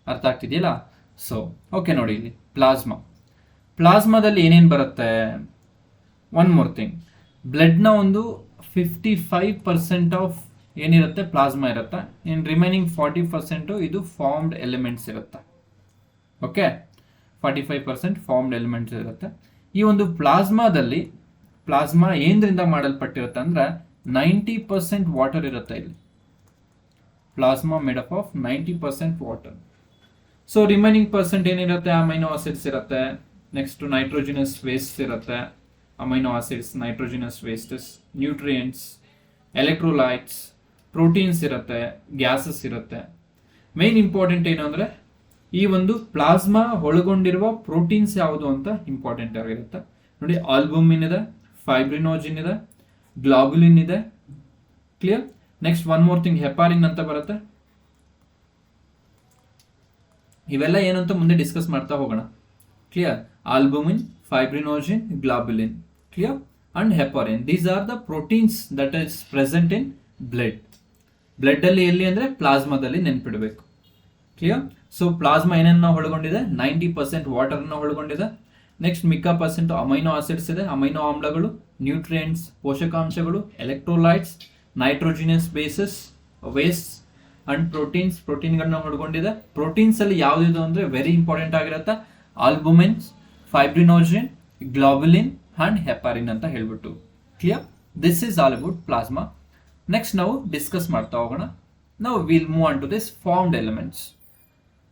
ಅರ್ಥ ಆಗ್ತಿದೆಯಲ್ಲ? ಸೊ ಓಕೆ, ನೋಡಿ ಇಲ್ಲಿ ಪ್ಲಾಸ್ಮಾದಲ್ಲಿ ಏನೇನು ಬರುತ್ತೆ? ಒನ್ ಮೋರ್ ಥಿಂಗ್, ಬ್ಲಡ್ನ ಒಂದು 55% ಆಫ್ ಏನಿರುತ್ತೆ ಪ್ಲಾಸ್ಮಾ ಇರುತ್ತೆ. ಇನ್ ರಿಮೈನಿಂಗ್ 40% ಇದು ಫಾರ್ಮ್ಡ್ ಎಲಿಮೆಂಟ್ಸ್ ಇರುತ್ತೆ. ಓಕೆ, 45% ಫಾರ್ಮ್ಡ್ ಎಲಿಮೆಂಟ್ಸ್ ಇರುತ್ತೆ. ಈ ಒಂದು ಪ್ಲಾಸ್ಮಾ ಏನ್ರಿಂದ ಮಾಡಲ್ಪಟ್ಟಿರುತ್ತೆ ಅಂದ್ರೆ 90% ವಾಟರ್ ಇರುತ್ತೆ. ಇಲ್ಲಿ plasma made up of 90% water. So remaining percent ಏನಿರುತ್ತೆ? ಅಮೈನೋ ಆಸಿಡ್ಸ್ ಇರುತ್ತೆ, ನೆಕ್ಸ್ಟ್ ನೈಟ್ರೋಜಿನಸ್ ವೇಸ್ಟ್ ಇರುತ್ತೆ, amino acids, nitrogenous wastes, nutrients, electrolytes, proteins ಇರುತ್ತೆ, ಗ್ಯಾಸಸ್ ಇರುತ್ತೆ. ಮೇನ್ ಇಂಪಾರ್ಟೆಂಟ್ ಏನು ಅಂದರೆ ಈ ಒಂದು ಪ್ಲಾಸ್ಮಾ ಒಳಗೊಂಡಿರುವ ಪ್ರೋಟೀನ್ಸ್ ಯಾವುದು ಅಂತ ಇಂಪಾರ್ಟೆಂಟ್ ಆಗಿರುತ್ತೆ. ನೋಡಿ, ಆಲ್ಬುಮಿನ್ ಇದೆ, ಫೈಬ್ರಿನೋಜಿನ್ ಇದೆ, ಗ್ಲಾಬುಲಿನ್ ಇದೆ. Clear? Next one more thing, heparin ಅಂತ ಬರುತ್ತೆ. ಇವೆಲ್ಲ ಏನು ಅಂತ ಮುಂದೆ ಡಿಸ್ಕಸ್ ಮಾಡ್ತಾ ಹೋಗೋಣ. Clear? Albumin, fibrinogen, globulin. Clear? And heparin, these are the proteins that is present in blood ಅಲ್ಲಿ. ಎಲ್ಲಿ ಅಂದ್ರೆ ಪ್ಲಾಸ್ಮಾದಲ್ಲಿ, ನೆನ್ಪಿಡಬೇಕು. ಕ್ಲಿಯರ್? ಸೊ ಪ್ಲಾಸ್ಮಾ ಏನನ್ನ ಒಳಗೊಂಡಿದೆ? 90% ವಾಟರ್ ಅನ್ನ ಒಳಗೊಂಡಿದೆ. ನೆಕ್ಸ್ಟ್ ಮಿಕ್ಕ ಪರ್ಸೆಂಟ್ ಅಮೈನೋ ಆಸಿಡ್ಸ್ ಇದೆ, ಅಮೈನೋ ಆಮ್ಲಗಳು, ನ್ಯೂಟ್ರಿಯೆಂಟ್ಸ್, ಪೋಷಕಾಂಶಗಳು, electrolytes, nitrogenous bases, waste and ಪ್ರೋಟೀನ್ಗಳನ್ನ ಒಳಗೊಂಡಿದೆ. ಪ್ರೋಟೀನ್ಸ್ ಅಲ್ಲಿ ಯಾವ್ದು ಅಂದ್ರೆ ವೆರಿ ಇಂಪಾರ್ಟೆಂಟ್ ಆಗಿರುತ್ತೆ, ಆಲ್ಬುಮಿನ್ಸ್, ಫೈಬ್ರಿನೋಜಿನ್, ಗ್ಲಾಬುಲಿನ್ ಅಂಡ್ ಹೆಪಾರಿನ್ ಅಂತ ಹೇಳ್ಬಿಟ್ಟು. Clear? This is all about plasma. Next ನಾವು ಡಿಸ್ಕಸ್ ಮಾಡ್ತಾ ಹೋಗೋಣ. ನಾವು will move on to this formed elements.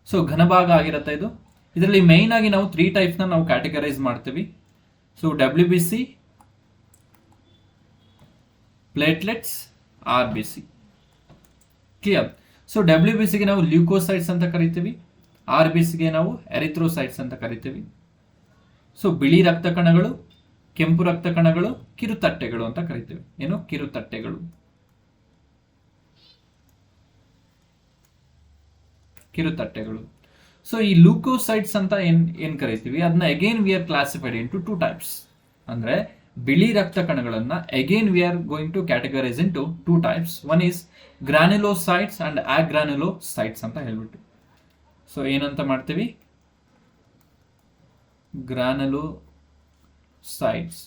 So ಘನಭಾಗ ಆಗಿರುತ್ತೆ ಇದು. ಇದರಲ್ಲಿ ಮೈನ್ ಆಗಿ ನಾವು 3 ಟೈಪ್ಸ್ನ ನಾವು ಕ್ಯಾಟಗರೈಸ್ ಮಾಡ್ತೀವಿ. So WBC, platelets, RBC. Clear? So WBCಗೆ ನಾವು ಲ್ಯೂಕೋಸೈಟ್ಸ್ ಅಂತ ಕರಿತೀವಿ, RBCಗೆ ನಾವು ಎರಿಥ್ರೋಸೈಟ್ಸ್ ಅಂತ ಕರಿತೀವಿ. ಸೊ ಬಿಳಿ ರಕ್ತ ಕಣಗಳು, ಕೆಂಪು ರಕ್ತ ಕಣಗಳು, ಕಿರುತಟ್ಟೆಗಳು ಅಂತ ಕರಿತೀವಿ. ಏನು? ಕಿರುತಟ್ಟೆಗಳು. ಸೊ ಈ ಲೂಕೋಸೈಟ್ಸ್ ಅಂತ ಏನ್ ಕರಿತೀವಿ ಅದನ್ನ again we are classified into 2 types. ಅಂದ್ರೆ ಬಿಳಿ ರಕ್ತ ಕಣಗಳನ್ನ again we are going to categorise into 2 types. One is granulocytes and agranulocytes ಅಂತ ಹೇಳ್ಬಿಟ್ಟು. ಸೊ ಏನಂತ ಮಾಡ್ತೀವಿ? ಗ್ರಾನ್ಯುಲೋಸೈಟ್ಸ್,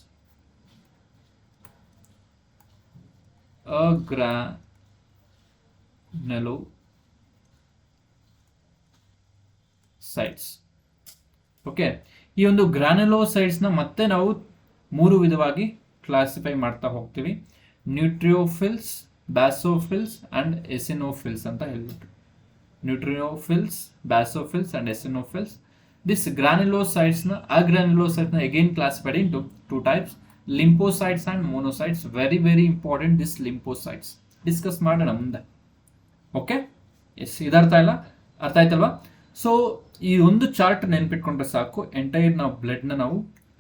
ಗ್ರಾನ್ಯುಲೋಸೈಟ್ಸ್. ಓಕೆ, ಈ ಒಂದು ಗ್ರಾನ್ಯುಲೋಸೈಟ್ಸ್ ನ ಮತ್ತೆ ನಾವು 3 ವಿಧವಾಗಿ ಕ್ಲಾಸಿಫೈ ಮಾಡ್ತಾ ಹೋಗ್ತೀವಿ. ನ್ಯೂಟ್ರಿಯೋಫಿಲ್ಸ್, ಬ್ಯಾಸೋಫಿಲ್ಸ್ ಅಂಡ್ ಎಸಿನೋಫಿಲ್ಸ್ ಅಂತ ಹೇಳ್ಬಿಟ್ಟು. ನ್ಯೂಟ್ರಿಯೋಫಿಲ್ಸ್, ಬ್ಯಾಸೋಫಿಲ್ಸ್ ಅಂಡ್ ಎಸಿನೋಫಿಲ್ಸ್. ದಿಸ್ ಗ್ರಾನ್ಯುಲೋಸೈಟ್ಸ್ ನ ಅಗ್ರಾನ್ಯುಲೋಸೈಟ್ಸ್ ನ again classified into two types, lymphocytes and monocytes. Very very important this lymphocytes. Discuss ಮಾಡೋಣ ಮುಂದೆ. ಓಕೆ, ಎಸ್, ಇದರ್ಥ ಇಲ್ಲ, ಅರ್ಥ ಆಯ್ತಲ್ವಾ? ಸೊ ಈ ಒಂದು ಚಾರ್ಟ್ ನೆನ್ಪಿಟ್ಕೊಂಡ್ರೆ ಸಾಕು, ಎಂಟೈರ್ ನಾವು ಬ್ಲಡ್ನ ನಾವು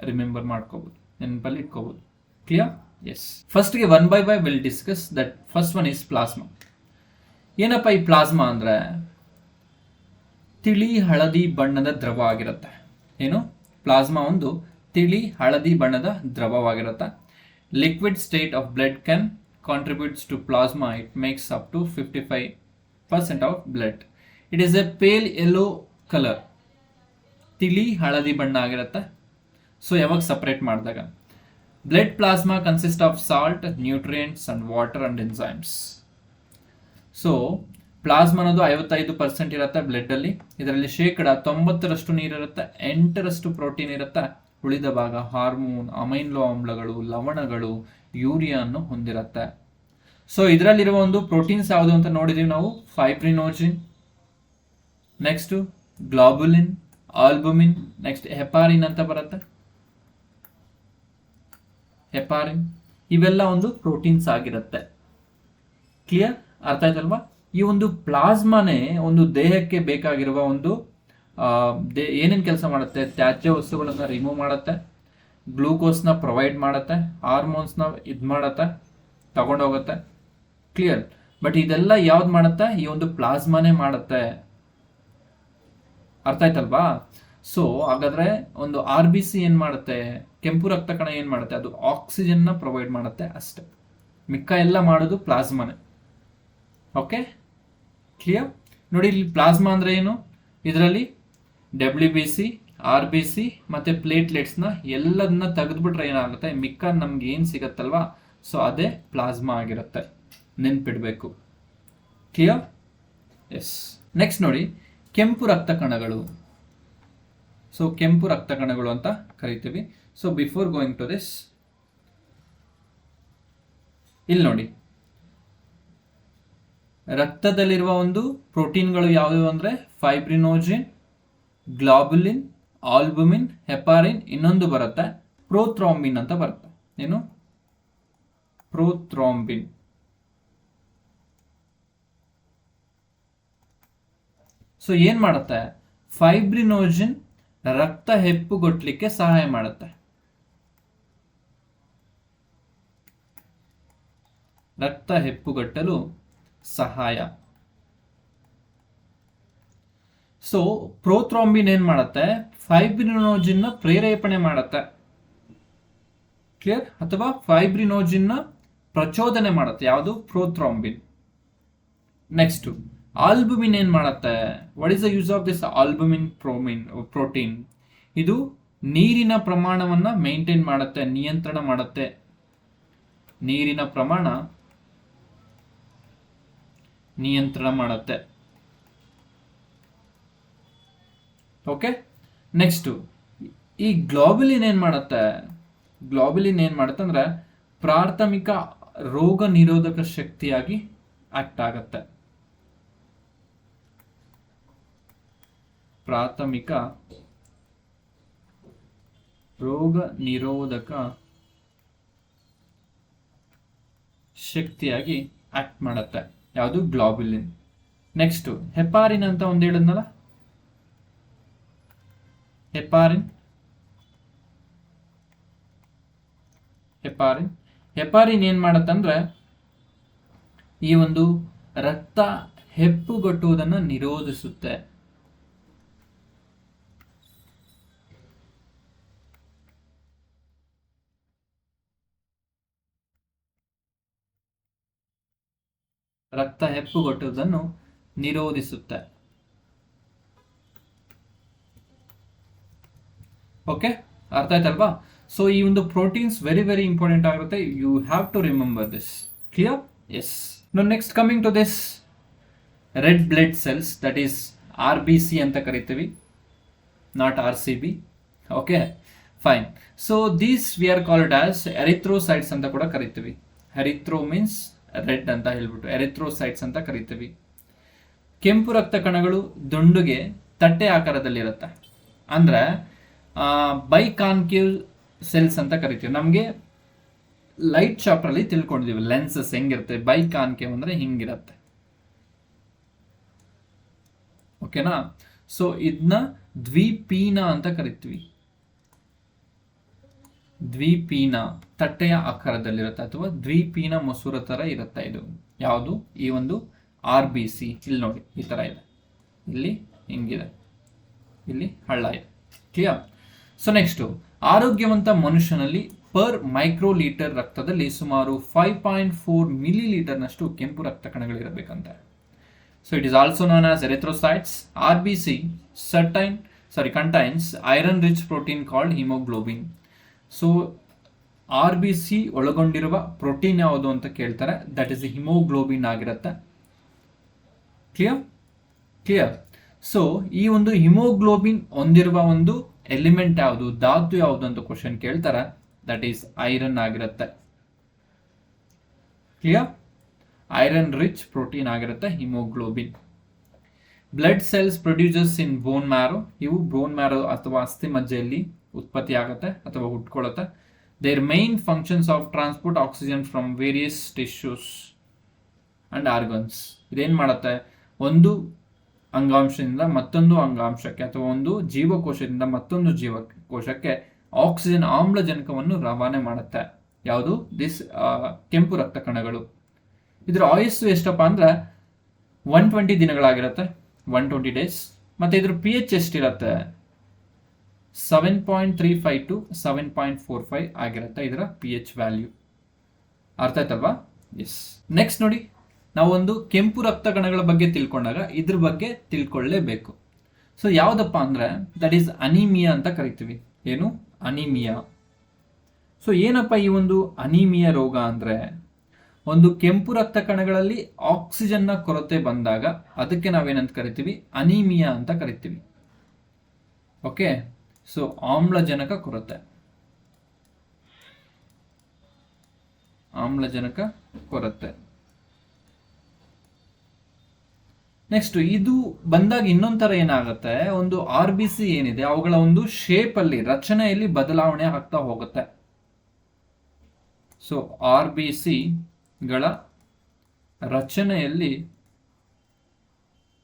ರಿಮೆಂಬರ್ ಮಾಡ್ಕೋಬೋದು, ನೆನಪಲ್ಲಿ ಇಟ್ಕೋಬೋದು. ಕ್ಲಿಯರ್? ಎಸ್. ಫಸ್ಟ್ಗೆ one by will discuss that. First one is plasma. ಏನಪ್ಪ ಈ ಪ್ಲಾಸ್ಮಾ ಅಂದರೆ ತಿಳಿ ಹಳದಿ ಬಣ್ಣದ ದ್ರವ ಆಗಿರುತ್ತೆ. ಏನು? ಪ್ಲಾಸ್ಮಾ ಒಂದು ತಿಳಿ ಹಳದಿ ಬಣ್ಣದ ದ್ರವವಾಗಿರುತ್ತೆ. Liquid state of blood can contributes to plasma. It makes up to 55% of blood. It is a pale yellow colour. ತಿಳಿ ಹಳದಿ ಬಣ್ಣ ಆಗಿರುತ್ತೆ. ಸೊ ಯಾವಾಗ ಸಪ್ರೇಟ್ ಮಾಡಿದಾಗ blood plasma consist of salt, nutrients and water and enzymes. So plasma ಅನ್ನೋದು 55% ಇರುತ್ತೆ blood ಅಲ್ಲಿ. ಇದರಲ್ಲಿ 90% ನೀರಿರುತ್ತೆ, 8% ಪ್ರೋಟೀನ್ ಇರುತ್ತೆ. ಉಳಿದ ಭಾಗ ಹಾರ್ಮೋನ್, ಅಮೈನೋ ಆಮ್ಲಗಳು, ಲವಣಗಳು, ಯೂರಿಯಾ ಅನ್ನು ಹೊಂದಿರುತ್ತೆ. ಸೊ ಇದರಲ್ಲಿರುವ ಒಂದು ಪ್ರೋಟೀನ್ಸ್ ಯಾವುದು ಅಂತ ನೋಡಿದೀವಿ ನಾವು. ಫೈಬ್ರಿನೋಜಿನ್, ನೆಕ್ಸ್ಟ್ ಗ್ಲೋಬುಲಿನ್, ಆಲ್ಬುಮಿನ್, ನೆಕ್ಸ್ಟ್ ಹೆಪಾರಿನ್ ಅಂತ ಬರುತ್ತೆ. ಹೆಪಾರಿನ್ ಇವೆಲ್ಲ ಒಂದು ಪ್ರೋಟೀನ್ಸ್ ಆಗಿರುತ್ತೆ. ಕ್ಲಿಯರ್? ಅರ್ಥ ಆಯ್ತಲ್ವಾ? ಈ ಒಂದು ಪ್ಲಾಸ್ಮಾನೇ ಒಂದು ದೇಹಕ್ಕೆ ಬೇಕಾಗಿರುವ ಒಂದು ಏನೇನು ಕೆಲಸ ಮಾಡುತ್ತೆ? ತ್ಯಾಜ್ಯ ವಸ್ತುಗಳನ್ನು ರಿಮೂವ್ ಮಾಡುತ್ತೆ, ಗ್ಲೂಕೋಸ್ನ ಪ್ರೊವೈಡ್ ಮಾಡುತ್ತೆ, ಹಾರ್ಮೋನ್ಸ್ನ ಇದು ಮಾಡುತ್ತೆ, ತಗೊಂಡೋಗುತ್ತೆ. ಕ್ಲಿಯರ್? ಬಟ್ ಇದೆಲ್ಲ ಯಾವ್ದು ಮಾಡುತ್ತೆ? ಈ ಒಂದು ಪ್ಲಾಸ್ಮಾನೇ ಮಾಡುತ್ತೆ. ಅರ್ಥ ಆಯ್ತಲ್ವಾ? ಸೊ ಹಾಗಾದ್ರೆ ಒಂದು RBC ಏನ್ ಮಾಡುತ್ತೆ? ಕೆಂಪು ರಕ್ತ ಕಣ ಏನ್ ಮಾಡುತ್ತೆ? ಅದು ಆಕ್ಸಿಜನ್ನ ಪ್ರೊವೈಡ್ ಮಾಡುತ್ತೆ ಅಷ್ಟೇ. ಮಿಕ್ಕ ಎಲ್ಲ ಮಾಡೋದು ಪ್ಲಾಸ್ಮಾನೇ. Okay, clear? ನೋಡಿ, ಇಲ್ಲಿ ಪ್ಲಾಸ್ಮಾ ಅಂದ್ರೆ ಏನು? ಇದರಲ್ಲಿ WBC, RBC ಮತ್ತೆ ಪ್ಲೇಟ್ಲೆಟ್ಸ್ನ ಎಲ್ಲದನ್ನ ತೆಗೆದ್ಬಿಟ್ರೆ ಏನಾಗುತ್ತೆ? ಮಿಕ್ಕ ನಮ್ಗೆ ಏನ್ ಸಿಗತ್ತಲ್ವಾ, ಸೊ ಅದೇ ಪ್ಲಾಸ್ಮಾ ಆಗಿರುತ್ತೆ. ನೆನ್ಪಿಡ್ಬೇಕು. ಕ್ಲಿಯರ್? ಎಸ್. ನೆಕ್ಸ್ಟ್ ನೋಡಿ, ಕೆಂಪು ರಕ್ತ ಕಣಗಳು. ಸೊ ಕೆಂಪು ರಕ್ತ ಕಣಗಳು ಅಂತ ಕರಿತೀವಿ. So before going to this, ಇಲ್ಲಿ ನೋಡಿ, ರಕ್ತದಲ್ಲಿರುವ ಒಂದು ಪ್ರೋಟೀನ್ಗಳು ಯಾವುವು ಅಂದ್ರೆ ಫೈಬ್ರಿನೋಜಿನ್, ಗ್ಲೋಬುಲಿನ್, ಆಲ್ಬುಮಿನ್, ಹೆಪಾರಿನ್, ಇನ್ನೊಂದು ಬರುತ್ತೆ ಪ್ರೋಥ್ರಾಂಬಿನ್ ಅಂತ ಬರುತ್ತೆ. ಏನು? ಪ್ರೋಥ್ರಾಂಬಿನ್. ಸೊ ಏನ್ ಮಾಡುತ್ತೆ? ಫೈಬ್ರಿನೋಜಿನ್ ರಕ್ತ ಹೆಪ್ಪುಗಟ್ಟಲಿಕ್ಕೆ ಸಹಾಯ ಮಾಡುತ್ತೆ. ರಕ್ತ ಹೆಪ್ಪುಗಟ್ಟಲು ಸಹಾಯ. ಸೊ ಪ್ರೋಥ್ರಾಂಬಿನ್ ಏನ್ ಮಾಡುತ್ತೆ? ಫೈಬ್ರಿನೋಜಿನ್ ನ ಪ್ರೇರೇಪಣೆ ಮಾಡುತ್ತೆ. ಕ್ಲಿಯರ್? ಅಥವಾ ಫೈಬ್ರಿನೋಜಿನ್ ನ ಪ್ರಚೋದನೆ ಮಾಡುತ್ತೆ. ಯಾವುದು? ಪ್ರೋಥ್ರಾಂಬಿನ್. ನೆಕ್ಸ್ಟ್ ಆಲ್ಬುಮಿನ್ ಏನ್ ಮಾಡುತ್ತೆ? What is the use of this albumin protein? ಇದು ನೀರಿನ ಪ್ರಮಾಣವನ್ನ ಮೇಂಟೈನ್ ಮಾಡುತ್ತೆ, ನಿಯಂತ್ರಣ ಮಾಡುತ್ತೆ. ನೀರಿನ ಪ್ರಮಾಣ ನಿಯಂತ್ರಣ ಮಾಡುತ್ತೆ. ಓಕೆ, ನೆಕ್ಸ್ಟ್ ಈ ಗ್ಲೋಬುಲಿನ್ ಏನ್ ಮಾಡುತ್ತೆ? ಗ್ಲೋಬುಲಿನ್ ಏನ್ ಮಾಡುತ್ತೆ ಅಂದ್ರೆ ಪ್ರಾಥಮಿಕ ರೋಗ ನಿರೋಧಕ ಶಕ್ತಿಯಾಗಿ ಆಕ್ಟ್ ಆಗುತ್ತೆ. ಪ್ರಾಥಮಿಕ ರೋಗ ನಿರೋಧಕ ಶಕ್ತಿಯಾಗಿ ಆಕ್ಟ್ ಮಾಡುತ್ತೆ. ಯಾವುದು? ಗ್ಲೋಬುಲಿನ್. ನೆಕ್ಸ್ಟ್ ಹೆಪಾರಿನ್ ಅಂತ ಒಂದು ಹೇಳಿದ್ನಲ್ಲ, ಹೆಪಾರಿನ್. ಹೆಪಾರಿನ್ ಹೆಪಾರಿನ್ ಏನ್ ಮಾಡತ್ತಂದ್ರೆ ಈ ಒಂದು ರಕ್ತ ಹೆಪ್ಪುಗಟ್ಟುವುದನ್ನು ನಿರೋಧಿಸುತ್ತೆ. ರಕ್ತ ಹೆಪ್ಪುಗಟ್ಟುವುದನ್ನು ನಿರೋಧಿಸುತ್ತೆ. ಓಕೆ, ಅರ್ಥ ಆಯ್ತಲ್ವಾ? ಸೊ ಈ ಒಂದು ಪ್ರೋಟೀನ್ಸ್ ವೆರಿ ವೆರಿ ಇಂಪಾರ್ಟೆಂಟ್ ಆಗಿರುತ್ತೆ. You have to remember this. Clear? Yes. Next coming to this red blood cells, that is RBC ಅಂತ ಕರಿತೀವಿ, not RCB. Okay, fine. So these we are called as erythrocytes ಅಂತ ಕೂಡ ಕರಿತೀವಿ. ಎರಿಥ್ರೋ means red ಅಂತ ಹೇಳ್ಬಿಟ್ಟು erythrocytes ಅಂತ ಕರಿತೀವಿ. ಕೆಂಪು ರಕ್ತ ಕಣಗಳು ದುಂಡುಗೆ ತಟ್ಟೆ ಆಕಾರದಲ್ಲಿರುತ್ತೆ. ಅಂದ್ರೆ ಬೈಕಾನ್ಕೇವ್ ಸೆಲ್ಸ್ ಅಂತ ಕರಿತೀವಿ. ನಮಗೆ ಲೈಟ್ ಚಾಪ್ಟರ್ ಅಲ್ಲಿ ತಿಳ್ಕೊಂಡಿದೀವಿ ಲೆನ್ಸಸ್ ಹೆಂಗಿರುತ್ತೆ, ಬೈಕಾನ್ಕೇವ್ ಅಂದ್ರೆ ಹಿಂಗಿರುತ್ತೆ. ಓಕೆನಾ? ಸೊ ಇದನ್ನ ದ್ವಿಪೀನ ಅಂತ ಕರಿತೀವಿ. ದ್ವಿಪೀನ ತಟ್ಟೆಯ ಆಕಾರದಲ್ಲಿರುತ್ತೆ ಅಥವಾ ದ್ವಿಪೀನ ಮಸೂರ ತರ ಇರುತ್ತೆ. ಇದು ಯಾವುದು? ಈ ಒಂದು RBC. ಇಲ್ಲಿ ನೋಡಿ, ಈ ತರ ಇದೆ, ಇಲ್ಲಿ ಹಿಂಗಿದೆ, ಇಲ್ಲಿ ಹಳ್ಳ ಇದೆ. ಕ್ಲಿಯರ್? ಸೊ ನೆಕ್ಸ್ಟ್, ಆರೋಗ್ಯವಂತ ಮನುಷ್ಯನಲ್ಲಿ ಪರ್ ಮೈಕ್ರೋ ಲೀಟರ್ ರಕ್ತದಲ್ಲಿ ಸುಮಾರು 5.4 ಮಿಲಿ ಲೀಟರ್ನಷ್ಟು ಕೆಂಪು ರಕ್ತ ಕಣಗಳಿರಬೇಕಂತೆ. So it is also known as erythrocytes. RBC contains iron rich protein called hemoglobin. So RBC ಒಳಗೊಂಡಿರುವ ಪ್ರೋಟೀನ್ ಯಾವುದು ಅಂತ ಕೇಳ್ತಾರೆ, ದಟ್ ಇಸ್ ಹಿಮೋಗ್ಲೋಬಿನ್ ಆಗಿರುತ್ತೆ. ಕ್ಲಿಯರ್? ಸೊ ಈ ಒಂದು ಹಿಮೋಗ್ಲೋಬಿನ್ ಹೊಂದಿರುವ ಒಂದು ಎಲಿಮೆಂಟ್ ಯಾವುದು, ಧಾತು ಯಾವುದು ಅಂತ ಕ್ವಶನ್ ಕೇಳ್ತಾರೆ, ದಟ್ ಈಸ್ ಐರನ್ ಆಗಿರುತ್ತೆ. ಕ್ಲಿಯರ್? ಐರನ್ ರಿಚ್ ಪ್ರೋಟೀನ್ ಆಗಿರುತ್ತೆ haemoglobin. Blood cells produces in bone marrow. ಇವು ಬೋನ್ ಮ್ಯಾರೋ ಅಥವಾ ಅಸ್ಥಿ ಮಜ್ಜೆಯಲ್ಲಿ ಉತ್ಪತ್ತಿ ಆಗುತ್ತೆ ಅಥವಾ ಹುಟ್ಕೊಳ್ಳುತ್ತೆ. Their main functions of transport oxygen from various tissues and organs. ಇದೇನ್ ಮಾಡುತ್ತೆ? ಒಂದು ಅಂಗಾಂಶದಿಂದ ಮತ್ತೊಂದು ಅಂಗಾಂಶಕ್ಕೆ ಅಥವಾ ಒಂದು ಜೀವಕೋಶದಿಂದ ಮತ್ತೊಂದು ಜೀವಕೋಶಕ್ಕೆ ಆಕ್ಸಿಜನ್ ಆಮ್ಲಜನಕವನ್ನು ರವಾನೆ ಮಾಡುತ್ತೆ. ಯಾವುದು? ದಿಸ್ ಕೆಂಪು ರಕ್ತ ಕಣಗಳು. ಇದರ ಆಯುಸ್ಸು ಎಷ್ಟಪ್ಪ ಅಂದ್ರೆ 120 ದಿನಗಳಾಗಿರುತ್ತೆ, 120 ಡೇಸ್. ಮತ್ತೆ ಇದ್ರ pH ಎಷ್ಟಿರುತ್ತೆ? 7.35 to 7.45 ಆಗಿರುತ್ತೆ ಇದರ pH ವ್ಯಾಲ್ಯೂ. ಅರ್ಥ ಆಯ್ತಲ್ವಾ? ಎಸ್. ನೆಕ್ಸ್ಟ್ ನೋಡಿ, ನಾವು ಒಂದು ಕೆಂಪು ರಕ್ತ ಕಣಗಳ ಬಗ್ಗೆ ತಿಳ್ಕೊಂಡಾಗ ಇದ್ರ ಬಗ್ಗೆ ತಿಳ್ಕೊಳ್ಳೇಬೇಕು. ಸೊ ಯಾವ್ದಪ್ಪ ಅಂದ್ರೆ ದಟ್ ಈಸ್ ಅನಿಮಿಯಾ ಅಂತ ಕರಿತೀವಿ. ಏನು? ಅನಿಮಿಯಾ. ಸೊ ಏನಪ್ಪ ಈ ಒಂದು ಅನಿಮಿಯಾ ರೋಗ ಅಂದ್ರೆ, ಒಂದು ಕೆಂಪು ರಕ್ತ ಕಣಗಳಲ್ಲಿ ಆಕ್ಸಿಜನ್ನ ಕೊರತೆ ಬಂದಾಗ ಅದಕ್ಕೆ ನಾವೇನಂತ ಕರಿತೀವಿ? ಅನಿಮಿಯಾ ಅಂತ ಕರಿತೀವಿ. ಓಕೆ? ಸೊ ಆಮ್ಲಜನಕ ಕೊರತೆ. ನೆಕ್ಸ್ಟ್ ಇದು ಬಂದಾಗ ಇನ್ನೊಂಥರ ಏನಾಗುತ್ತೆ, ಒಂದು RBC ಏನಿದೆ ಅವುಗಳ ಒಂದು ಶೇಪ್ ಅಲ್ಲಿ, ರಚನೆಯಲ್ಲಿ ಬದಲಾವಣೆ ಆಗ್ತಾ ಹೋಗುತ್ತೆ. ಸೊ RBC ಗಳ ರಚನೆಯಲ್ಲಿ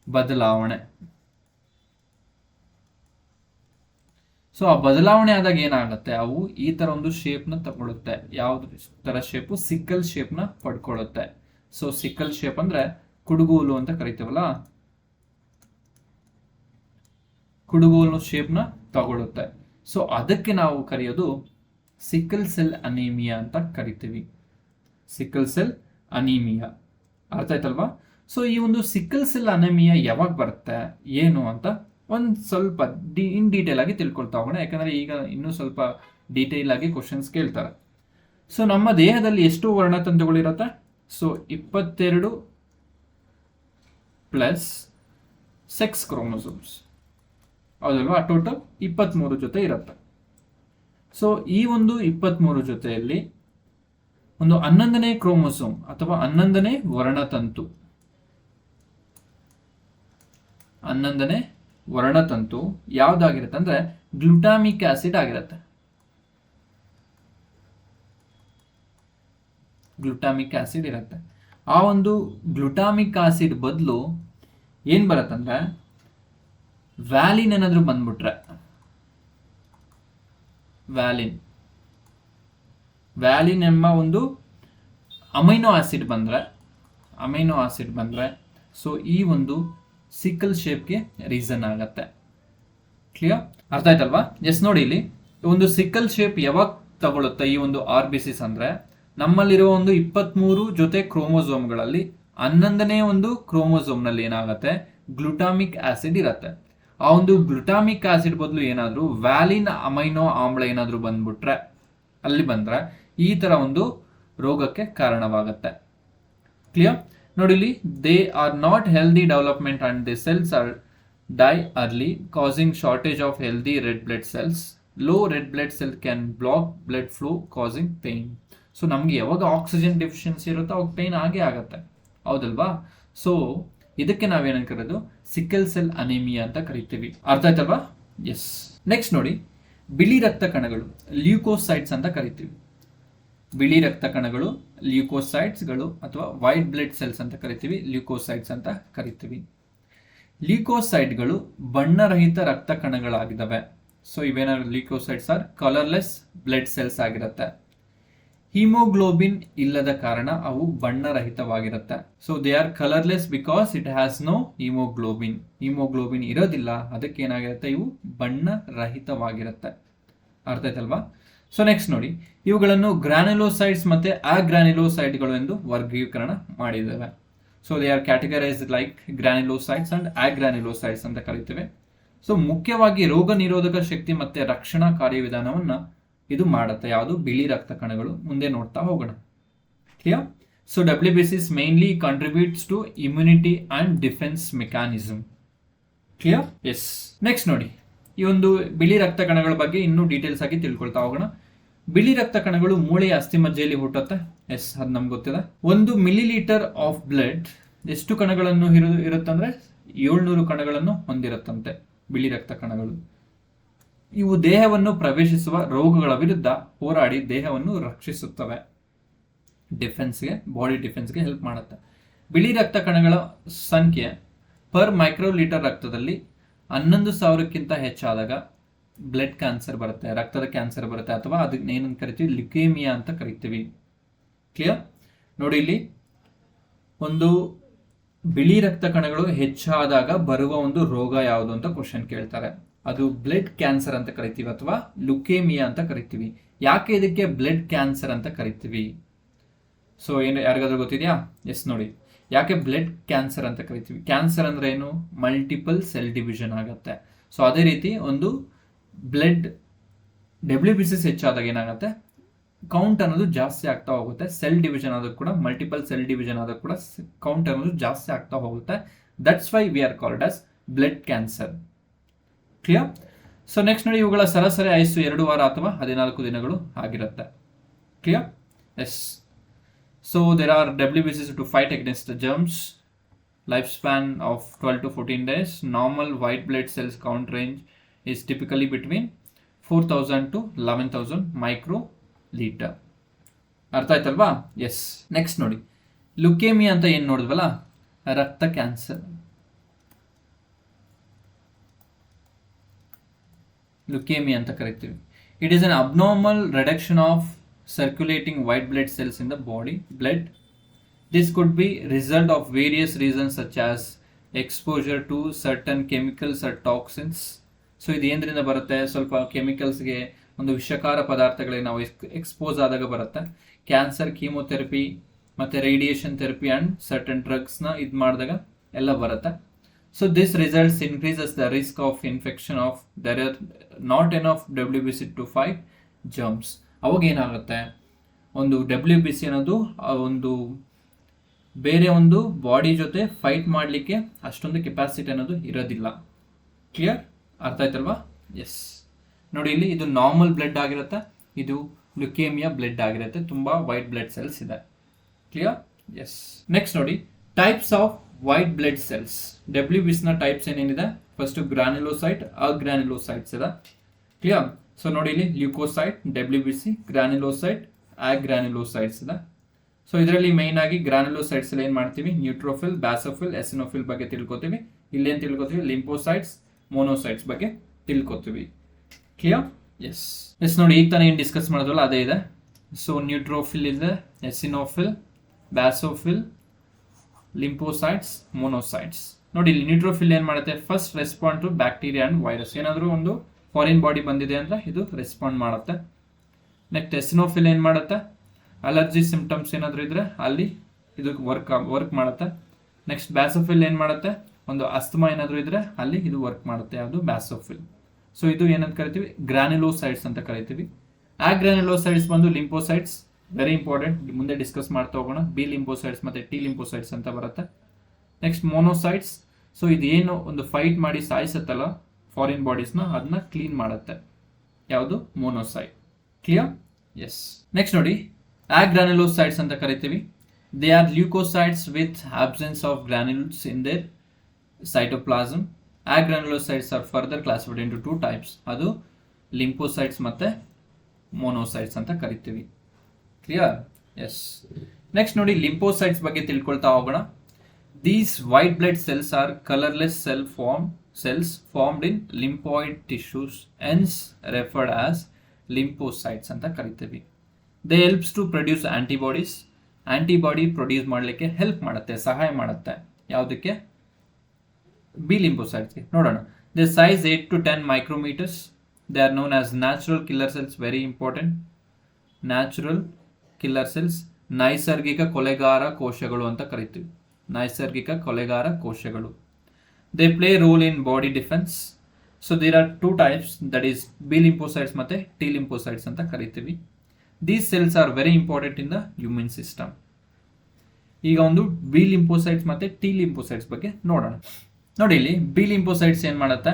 ಬದಲಾವಣೆ. ಸೊ ಆ ಬದಲಾವಣೆ ಆದಾಗ ಏನಾಗುತ್ತೆ, ಅವು ಈ ತರ ಒಂದು ಶೇಪ್ ನ ತಗೊಳುತ್ತೆ. ಯಾವ್ದು ತರ ಶೇಪು? ಸಿಕ್ಕಲ್ ಶೇಪ್ ನ ಪಡ್ಕೊಳ್ಳುತ್ತೆ. ಸೊ ಸಿಕ್ಕಲ್ ಶೇಪ್ ಅಂದ್ರೆ ಕುಡುಗೋಲು ಅಂತ ಕರಿತೀವಲ್ಲ, ಕುಡುಗೋಲು ಶೇಪ್ ನ ತಗೊಳುತ್ತೆ. ಸೊ ಅದಕ್ಕೆ ನಾವು ಕರೆಯೋದು ಸಿಕ್ಕಲ್ ಸೆಲ್ ಅನಿಮಿಯಾ ಅಂತ ಕರಿತೀವಿ. Sickle cell anaemia. ಅರ್ಥ ಆಯ್ತಲ್ವಾ? ಸೊ ಈ ಒಂದು ಸಿಕ್ಕಲ್ ಸೆಲ್ ಅನಿಮಿಯಾ ಯಾವಾಗ ಬರುತ್ತೆ ಏನು ಅಂತ ಒಂದು ಸ್ವಲ್ಪ ಇನ್ ಡೀಟೇಲ್ ಆಗಿ ತಿಳ್ಕೊಳ್ತಾ ಹೋಗೋಣ. ಯಾಕಂದ್ರೆ ಈಗ ಇನ್ನೂ ಸ್ವಲ್ಪ ಡೀಟೇಲ್ ಆಗಿ ಕ್ವಶನ್ಸ್ ಕೇಳ್ತಾರೆ. ಸೊ ನಮ್ಮ ದೇಹದಲ್ಲಿ ಎಷ್ಟು ವರ್ಣತಂತುಗಳಿರುತ್ತೆ? ಸೊ 22 ಪ್ಲಸ್ 6 ಕ್ರೋಮೋಸೋಮ್ಸ್, ಹೌದಲ್ವಾ? ಟೋಟಲ್ 23 ಜೊತೆ ಇರುತ್ತೆ. ಸೊ ಈ ಒಂದು 23 ಜೊತೆಯಲ್ಲಿ ಒಂದು 11ನೇ ಕ್ರೋಮೋಸೋಮ್ ಅಥವಾ 11ನೇ ವರ್ಣತಂತು, 11ನೇ ವರ್ಣತಂತು ಯಾವ್ದಾಗಿರುತ್ತೆ ಅಂದ್ರೆ ಗ್ಲುಟಾಮಿಕ್ ಆಸಿಡ್ ಆಗಿರುತ್ತೆ. ಗ್ಲುಟಾಮಿಕ್ ಆಸಿಡ್ ಇರುತ್ತೆ. ಆ ಒಂದು ಗ್ಲುಟಾಮಿಕ್ ಆಸಿಡ್ ಬದಲು ಏನ್ ಬರುತ್ತಂದ್ರೆ ವ್ಯಾಲಿನ್ ಏನಾದ್ರೂ ಬಂದ್ಬಿಟ್ರೆ, ವ್ಯಾಲಿನ್ ಎಂಬ ಒಂದು ಅಮೈನೋ ಆಸಿಡ್ ಬಂದ್ರೆ ಸೊ ಈ ಒಂದು ಸಿಕ್ಕಲ್ ಶೇಪ್ಗೆ ರೀಸನ್ ಆಗತ್ತೆ. ಕ್ಲಿಯರ್? ಅರ್ಥ ಆಯ್ತಲ್ವಾ? ಎಸ್. ನೋಡಿ, ಇಲ್ಲಿ ಒಂದು ಸಿಕ್ಕಲ್ ಶೇಪ್ ಯಾವಾಗ ತಗೊಳುತ್ತೆ ಈ ಒಂದು RBCs ಅಂದ್ರೆ, ನಮ್ಮಲ್ಲಿರುವ ಒಂದು 23 ಜೊತೆ ಕ್ರೋಮೋಸೋಮ್ಗಳಲ್ಲಿ 11ನೇ ಒಂದು ಕ್ರೋಮೋಸೋಮ್ ನಲ್ಲಿ ಏನಾಗುತ್ತೆ, ಗ್ಲುಟಾಮಿಕ್ ಆಸಿಡ್ ಇರುತ್ತೆ. ಆ ಒಂದು ಗ್ಲುಟಾಮಿಕ್ ಆಸಿಡ್ ಬದಲು ಏನಾದ್ರೂ ವ್ಯಾಲಿನ್ ಅಮೈನೋ ಆಮ್ಲ ಏನಾದ್ರೂ ಬಂದ್ಬಿಟ್ರೆ, ಅಲ್ಲಿ ಬಂದ್ರೆ ಈ ತರ ಒಂದು ರೋಗಕ್ಕೆ ಕಾರಣವಾಗುತ್ತೆ. ಕ್ಲಿಯರ್? ನೋಡಿ, ಇಲ್ಲಿ they are not healthy development and the cells are die early causing shortage of healthy red blood cells. Low red blood cell can block blood flow causing pain. So ನಮ್ಗೆ ಯಾವಾಗ ಆಕ್ಸಿಜನ್ ಡೆಫಿಷಿಯನ್ಸಿ ಇರುತ್ತೋ ಅವಾಗ pain ಆಗೇ ಆಗತ್ತೆ, ಹೌದಲ್ವಾ? So ಇದಕ್ಕೆ ನಾವೇನ ಕರೆಯೋದು sickle cell anaemia ಅಂತ ಕರಿತೀವಿ. ಅರ್ಥ ಆಯ್ತಲ್ವಾ? ಎಸ್. ನೆಕ್ಸ್ಟ್ ನೋಡಿ, ಬಿಳಿ ರಕ್ತ ಕಣಗಳು ಲ್ಯೂಕೋಸೈಟ್ಸ್ ಅಂತ ಕರಿತೀವಿ. ಬಿಳಿ ರಕ್ತ ಕಣಗಳು ಲ್ಯೂಕೋಸೈಟ್ಸ್ಗಳು ಅಥವಾ ವೈಟ್ ಬ್ಲಡ್ ಸೆಲ್ಸ್ ಅಂತ ಕರಿತೀವಿ, ಲ್ಯೂಕೋಸೈಟ್ಸ್ ಅಂತ ಕರಿತೀವಿ. ಲ್ಯೂಕೋಸೈಟ್ಗಳು ಬಣ್ಣರಹಿತ ರಕ್ತ ಕಣಗಳಾಗಿದ್ದಾವೆ. ಸೊ ಇವೇನಾದ್ರು leucocytes are colourless blood cells ಆಗಿರುತ್ತೆ. ಹಿಮೋಗ್ಲೋಬಿನ್ ಇಲ್ಲದ ಕಾರಣ ಅವು ಬಣ್ಣರಹಿತವಾಗಿರುತ್ತೆ. So they are colourless because it has no haemoglobin. Haemoglobin ಇರೋದಿಲ್ಲ, ಅದಕ್ಕೆ ಏನಾಗಿರುತ್ತೆ, ಇವು ಬಣ್ಣರಹಿತವಾಗಿರುತ್ತೆ. ಅರ್ಥ ಆಯ್ತಲ್ವಾ? ಸೊ ನೆಕ್ಸ್ಟ್ ನೋಡಿ, ಇವುಗಳನ್ನು ಗ್ರಾನ್ಯುಲೋಸೈಟ್ಸ್ ಮತ್ತೆ ಆಗ್ರಾನ್ಯುಲೋಸೈಟ್ಗಳು ಎಂದು ವರ್ಗೀಕರಣ ಮಾಡಿದ್ದೇವೆ. So they are categorised like granulocytes and agranulocytes ಅಂತ ಕರಿತೇವೆ. ಸೊ ಮುಖ್ಯವಾಗಿ ರೋಗ ನಿರೋಧಕ ಶಕ್ತಿ ಮತ್ತೆ ರಕ್ಷಣಾ ಕಾರ್ಯವಿಧಾನವನ್ನ ಇದು ಮಾಡುತ್ತೆ. ಯಾವುದು? ಬಿಳಿ ರಕ್ತ ಕಣಗಳು. ಮುಂದೆ ನೋಡ್ತಾ ಹೋಗೋಣ. Clear? So WBCs mainly contributes to immunity and defense mechanism. Clear? Yes. Next ನೋಡಿ, ಈ ಒಂದು ಬಿಳಿ ರಕ್ತ ಕಣಗಳ ಬಗ್ಗೆ ಇನ್ನೂ ಡೀಟೇಲ್ಸ್ ಆಗಿ ತಿಳ್ಕೊಳ್ತಾ ಹೋಗೋಣ. ಬಿಳಿ ರಕ್ತ ಕಣಗಳು ಮೂಳೆಯ ಅಸ್ಥಿಮಜ್ಜೆಯಲ್ಲಿ ಹುಟ್ಟುತ್ತೆ. ಎಸ್, ಅದು ನಮ್ಗೆ ಗೊತ್ತಿದೆ. 1 ಮಿಲಿಲೀಟರ್ ಆಫ್ ಬ್ಲಡ್ ಎಷ್ಟು ಕಣಗಳನ್ನು ಇರುತ್ತಂದ್ರೆ 700 ಕಣಗಳನ್ನು ಹೊಂದಿರುತ್ತಂತೆ ಬಿಳಿ ರಕ್ತ ಕಣಗಳು. ಇವು ದೇಹವನ್ನು ಪ್ರವೇಶಿಸುವ ರೋಗಗಳ ವಿರುದ್ಧ ಹೋರಾಡಿ ದೇಹವನ್ನು ರಕ್ಷಿಸುತ್ತವೆ. ಡಿಫೆನ್ಸ್ಗೆ, ಬಾಡಿ ಡಿಫೆನ್ಸ್ಗೆ ಹೆಲ್ಪ್ ಮಾಡುತ್ತೆ. ಬಿಳಿ ರಕ್ತ ಕಣಗಳ ಸಂಖ್ಯೆ ಪರ್ ಮೈಕ್ರೋಲೀಟರ್ ರಕ್ತದಲ್ಲಿ 11,000ಕ್ಕಿಂತ ಹೆಚ್ಚಾದಾಗ ಬ್ಲಡ್ ಕ್ಯಾನ್ಸರ್ ಬರುತ್ತೆ, ರಕ್ತದ ಕ್ಯಾನ್ಸರ್ ಬರುತ್ತೆ, ಅಥವಾ ಅದನ್ನ ಏನಂತ ಕರಿತೀವಿ, ಲ್ಯುಕೇಮಿಯಾ ಅಂತ ಕರಿತೀವಿ. ಕ್ಲಿಯರ್? ನೋಡಿ, ಇಲ್ಲಿ ಒಂದು ಬಿಳಿ ರಕ್ತ ಕಣಗಳು ಹೆಚ್ಚಾದಾಗ ಬರುವ ಒಂದು ರೋಗ ಯಾವುದು ಅಂತ ಕ್ವಶನ್ ಕೇಳ್ತಾರೆ. ಅದು ಬ್ಲಡ್ ಕ್ಯಾನ್ಸರ್ ಅಂತ ಕರಿತೀವಿ ಅಥವಾ ಲುಕೇಮಿಯಾ ಅಂತ ಕರಿತೀವಿ. ಯಾಕೆ ಇದಕ್ಕೆ ಬ್ಲಡ್ ಕ್ಯಾನ್ಸರ್ ಅಂತ ಕರಿತೀವಿ? ಸೊ ಏನು ಯಾರಿಗಾದ್ರೂ ಗೊತ್ತಿದೆಯಾ? ಎಸ್, ನೋಡಿ, ಯಾಕೆ ಬ್ಲಡ್ ಕ್ಯಾನ್ಸರ್ ಅಂತ ಕರಿತೀವಿ? ಕ್ಯಾನ್ಸರ್ ಅಂದ್ರೆ ಏನು? ಮಲ್ಟಿಪಲ್ ಸೆಲ್ ಡಿವಿಷನ್ ಆಗುತ್ತೆ. ಸೊ ಅದೇ ರೀತಿ ಒಂದು ಬ್ಲಡ್ WBCs ಹೆಚ್ಚಾದಾಗ ಏನಾಗುತ್ತೆ, ಕೌಂಟ್ ಅನ್ನೋದು ಜಾಸ್ತಿ ಆಗ್ತಾ ಹೋಗುತ್ತೆ. ಸೆಲ್ ಡಿವಿಷನ್ ಆದಾಗ ಕೂಡ, ಮಲ್ಟಿಪಲ್ ಸೆಲ್ ಡಿವಿಷನ್ ಆದಾಗ ಕೂಡ ಕೌಂಟ್ ಅನ್ನೋದು ಜಾಸ್ತಿ ಆಗ್ತಾ ಹೋಗುತ್ತೆ. That's why we are called as blood cancer. Clear? So next ನೋಡಿ, ಇವುಗಳ ಸರಾಸರಿ ಆಯುಸ್ಸು 2 ವಾರ ಅಥವಾ 14 ದಿನಗಳು ಆಗಿರುತ್ತೆ. Clear? Yes. So there are WBCs to fight against the germs. Life span of 12 to 14 days. Normal white blood cells count range is typically between 4,000 to 11,000 microliter. ಅರ್ಥ ಆಯ್ತಲ್ವಾ? Yes. Next ನೋಡಿ, ಲುಕೇಮಿಯಾ ಅಂತ ಏನು ನೋಡಿದ್ವಲ್ಲ, ರಕ್ತ ಕ್ಯಾನ್ಸರ್. ಲುಕೇಮಿಯಾ ಅಂತ ಕರಿತೀವಿ. It is an abnormal reduction of circulating white blood cells in the body blood. This could be result of various reasons such as exposure to certain chemicals or toxins. So ಇದು ಏನರಿಂದ ಬರುತ್ತೆ? ಸ್ವಲ್ಪ ಕೆಮಿಕಲ್ಸ್ಗೆ, ಒಂದು ವಿಷಕಾರ ಪದಾರ್ಥಗಳಿಗೆ ನಾವು expose ಆದಾಗ ಬರುತ್ತೆ. Cancer, chemotherapy ಮತ್ತು radiation therapy and certain ಡ್ರಗ್ಸ್ನ ಇದು ಮಾಡಿದಾಗ ಎಲ್ಲ ಬರುತ್ತೆ. So this results increases the risk of infection of there are not enough WBC to fight germs. ಅವಾಗ ಏನಾಗುತ್ತೆ, ಒಂದು WBC ಅನ್ನೋದು ಒಂದು ಬೇರೆ ಒಂದು ಬಾಡಿ ಜೊತೆ ಫೈಟ್ ಮಾಡಲಿಕ್ಕೆ ಅಷ್ಟೊಂದು ಕೆಪಾಸಿಟಿ ಅನ್ನೋದು ಇರೋದಿಲ್ಲ. ಕ್ಲಿಯರ್? ಅರ್ಥ ಆಯ್ತಲ್ವಾ? ಎಸ್. ನೋಡಿ, ಇಲ್ಲಿ ಇದು ನಾರ್ಮಲ್ ಬ್ಲಡ್ ಆಗಿರುತ್ತೆ, ಇದು ಲುಕೇಮಿಯಾ ಬ್ಲಡ್ ಆಗಿರುತ್ತೆ. ತುಂಬಾ ವೈಟ್ ಬ್ಲಡ್ ಸೆಲ್ಸ್ ಇದೆ. ಕ್ಲಿಯರ್? ಎಸ್. ನೆಕ್ಸ್ಟ್ ನೋಡಿ, types of white blood cells. WBCನ ಟೈಪ್ಸ್ ಏನೇನಿದೆ? ಫಸ್ಟ್ ಗ್ರಾನ್ಯುಲೋಸೈಟ್, ಅಗ್ರಾನ್ಯುಲೋಸೈಟ್ಸ್ ಇದೆ. ಕ್ಲಿಯರ್? ಸೊ ನೋಡಿ, ಇಲ್ಲಿ ಲ್ಯೂಕೋಸೈಟ್, WBC, ಗ್ರಾನ್ಯುಲೋಸೈಟ್, ಆಗ್ರಾನ್ಯುಲೋಸೈಟ್ಸ್ ಇದೆ. ಸೊ ಇದರಲ್ಲಿ ಮೈನ್ ಆಗಿ ಗ್ರಾನ್ಯುಲೋಸೈಟ್ಸ್ ಅಲ್ಲಿ ಏನು ಮಾಡ್ತೀವಿ, ನ್ಯೂಟ್ರೋಫಿಲ್, ಬ್ಯಾಸೋಫಿಲ್, ಎಸಿನೋಫಿಲ್ ಬಗ್ಗೆ ತಿಳ್ಕೊತೀವಿ. ಇಲ್ಲೇನು ತಿಳ್ಕೊತೀವಿ, ಲಿಂಪೋಸೈಟ್ಸ್, ಮೋನೋಸೈಟ್ಸ್ ಬಗ್ಗೆ ತಿಳ್ಕೊತೀವಿ. ಕ್ಲಿಯರ್? ಎಸ್. ಎಸ್. ನೋಡಿ, ಈಗ ತಾನೇ ಏನು ಡಿಸ್ಕಸ್ ಮಾಡೋದಲ್ಲ ಅದೇ ಇದೆ. ಸೊ ನ್ಯೂಟ್ರೋಫಿಲ್ ಇದೆ, ಎಸಿನೋಫಿಲ್, ಬ್ಯಾಸೋಫಿಲ್, ಲಿಂಪೋಸೈಟ್ಸ್, ಮೋನೋಸೈಟ್ಸ್. ನೋಡಿ, ಇಲ್ಲಿ ನ್ಯೂಟ್ರೋಫಿಲ್ ಏನು ಮಾಡುತ್ತೆ, first respond to bacteria and virus. ಏನಾದರೂ ಒಂದು ಫಾರಿನ್ ಬಾಡಿ ಬಂದಿದೆ ಅಂದ್ರೆ ಇದು ರೆಸ್ಪಾಂಡ್ ಮಾಡುತ್ತೆ. ನೆಕ್ಸ್ಟ್ ಎಸಿನೋಫಿಲ್ ಏನು ಮಾಡುತ್ತೆ, ಅಲರ್ಜಿ ಸಿಂಪ್ಟಮ್ಸ್ ಏನಾದರೂ ಇದ್ರೆ ಅಲ್ಲಿ ಇದು ವರ್ಕ್ ಮಾಡುತ್ತೆ. ನೆಕ್ಸ್ಟ್ ಬ್ಯಾಸೋಫಿಲ್ ಏನು ಮಾಡುತ್ತೆ, ಒಂದು ಅಸ್ತಮಾ ಏನಾದರೂ ಇದ್ರೆ ಅಲ್ಲಿ ಇದು ವರ್ಕ್ ಮಾಡುತ್ತೆ. ಯಾವುದು? ಬ್ಯಾಸೋಫಿಲ್. ಸೊ ಇದು ಏನಂತ ಕರಿತೀವಿ, ಗ್ರಾನ್ಯುಲೋಸೈಟ್ಸ್ ಅಂತ ಕರಿತೀವಿ. ಆಗ್ರಾನ್ಯುಲೋಸೈಟ್ಸ್ ಬಂದು ಲಿಂಪೋಸೈಟ್ಸ್, ವೆರಿ ಇಂಪಾರ್ಟೆಂಟ್, ಮುಂದೆ ಡಿಸ್ಕಸ್ ಮಾಡ್ತಾ ಹೋಗೋಣ. ಬಿ ಲಿಂಪೋಸೈಟ್ಸ್ ಮತ್ತೆ ಟಿ ಲಿಂಪೋಸೈಟ್ಸ್ ಅಂತ ಬರುತ್ತೆ. Next monocytes. ಸೊ ಇದೇನು ಒಂದು ಫೈಟ್ ಮಾಡಿ ಸಾಯಿಸುತ್ತಲ್ಲ ಫಾರಿನ್ ಬಾಡೀಸ್ನ, ಅದನ್ನ ಕ್ಲೀನ್ ಮಾಡುತ್ತೆ. ಯಾವುದು? ಮೋನೋಸೈಟ್. ಕ್ಲಿಯರ್? ಎಸ್. ನೆಕ್ಸ್ಟ್ ನೋಡಿ, ಆಗ್ರಾನ್ಯುಲೋಸೈಟ್ಸ್ ಅಂತ ಕರಿತೀವಿ. They are leucocytes with absence of granules in their cytoplasm. Agranulocytes are further classified into 2 types. ಅದು ಲಿಂಪೋಸೈಟ್ಸ್ ಮತ್ತು ಮೋನೋಸೈಟ್ಸ್ ಅಂತ ಕರಿತೀವಿ. ಕ್ಲಿಯರ್? ಎಸ್. ನೆಕ್ಸ್ಟ್ ನೋಡಿ, ಲಿಂಪೋಸೈಟ್ಸ್ ಬಗ್ಗೆ ತಿಳ್ಕೊಳ್ತಾ ಹೋಗೋಣ. These white blood cells are colourless cells formed in lymphoid tissues, hence referred as lymphocytes ಅಂತ ಕರಿತೀವಿ. They helps to produce antibodies. Antibody produce ಮಾಡಲಿಕ್ಕೆ ಹೆಲ್ಪ್ ಮಾಡುತ್ತೆ, ಸಹಾಯ ಮಾಡುತ್ತೆ. ಯಾವುದಕ್ಕೆ? ಬಿ ಲಿಂಪೋಸೈಟ್ಸ್ಗೆ. ನೋಡೋಣ. They size 8 to 10 micrometers. They are known as natural killer cells. Very important. Natural killer cells. ನೈಸರ್ಗಿಕ ಕೊಲೆಗಾರ ಕೋಶಗಳು ಅಂತ ಕರಿತೀವಿ. ನೈಸರ್ಗಿಕ ಕೊಲೆಗಾರ ಕೋಶಗಳು. They play a role in body defense. So there are two types, that is B lymphocytes ಮತ್ತೆ T lymphocytes ಅಂತ ಕರಿತೀವಿ. These cells are very important in the human system. ಈಗ ಒಂದು B lymphocytes ಮತ್ತೆ T lymphocytes ಬಗ್ಗೆ ನೋಡೋಣ. ನೋಡಿ, ಇಲ್ಲಿ B lymphocytes ಏನು ಮಾಡುತ್ತೆ?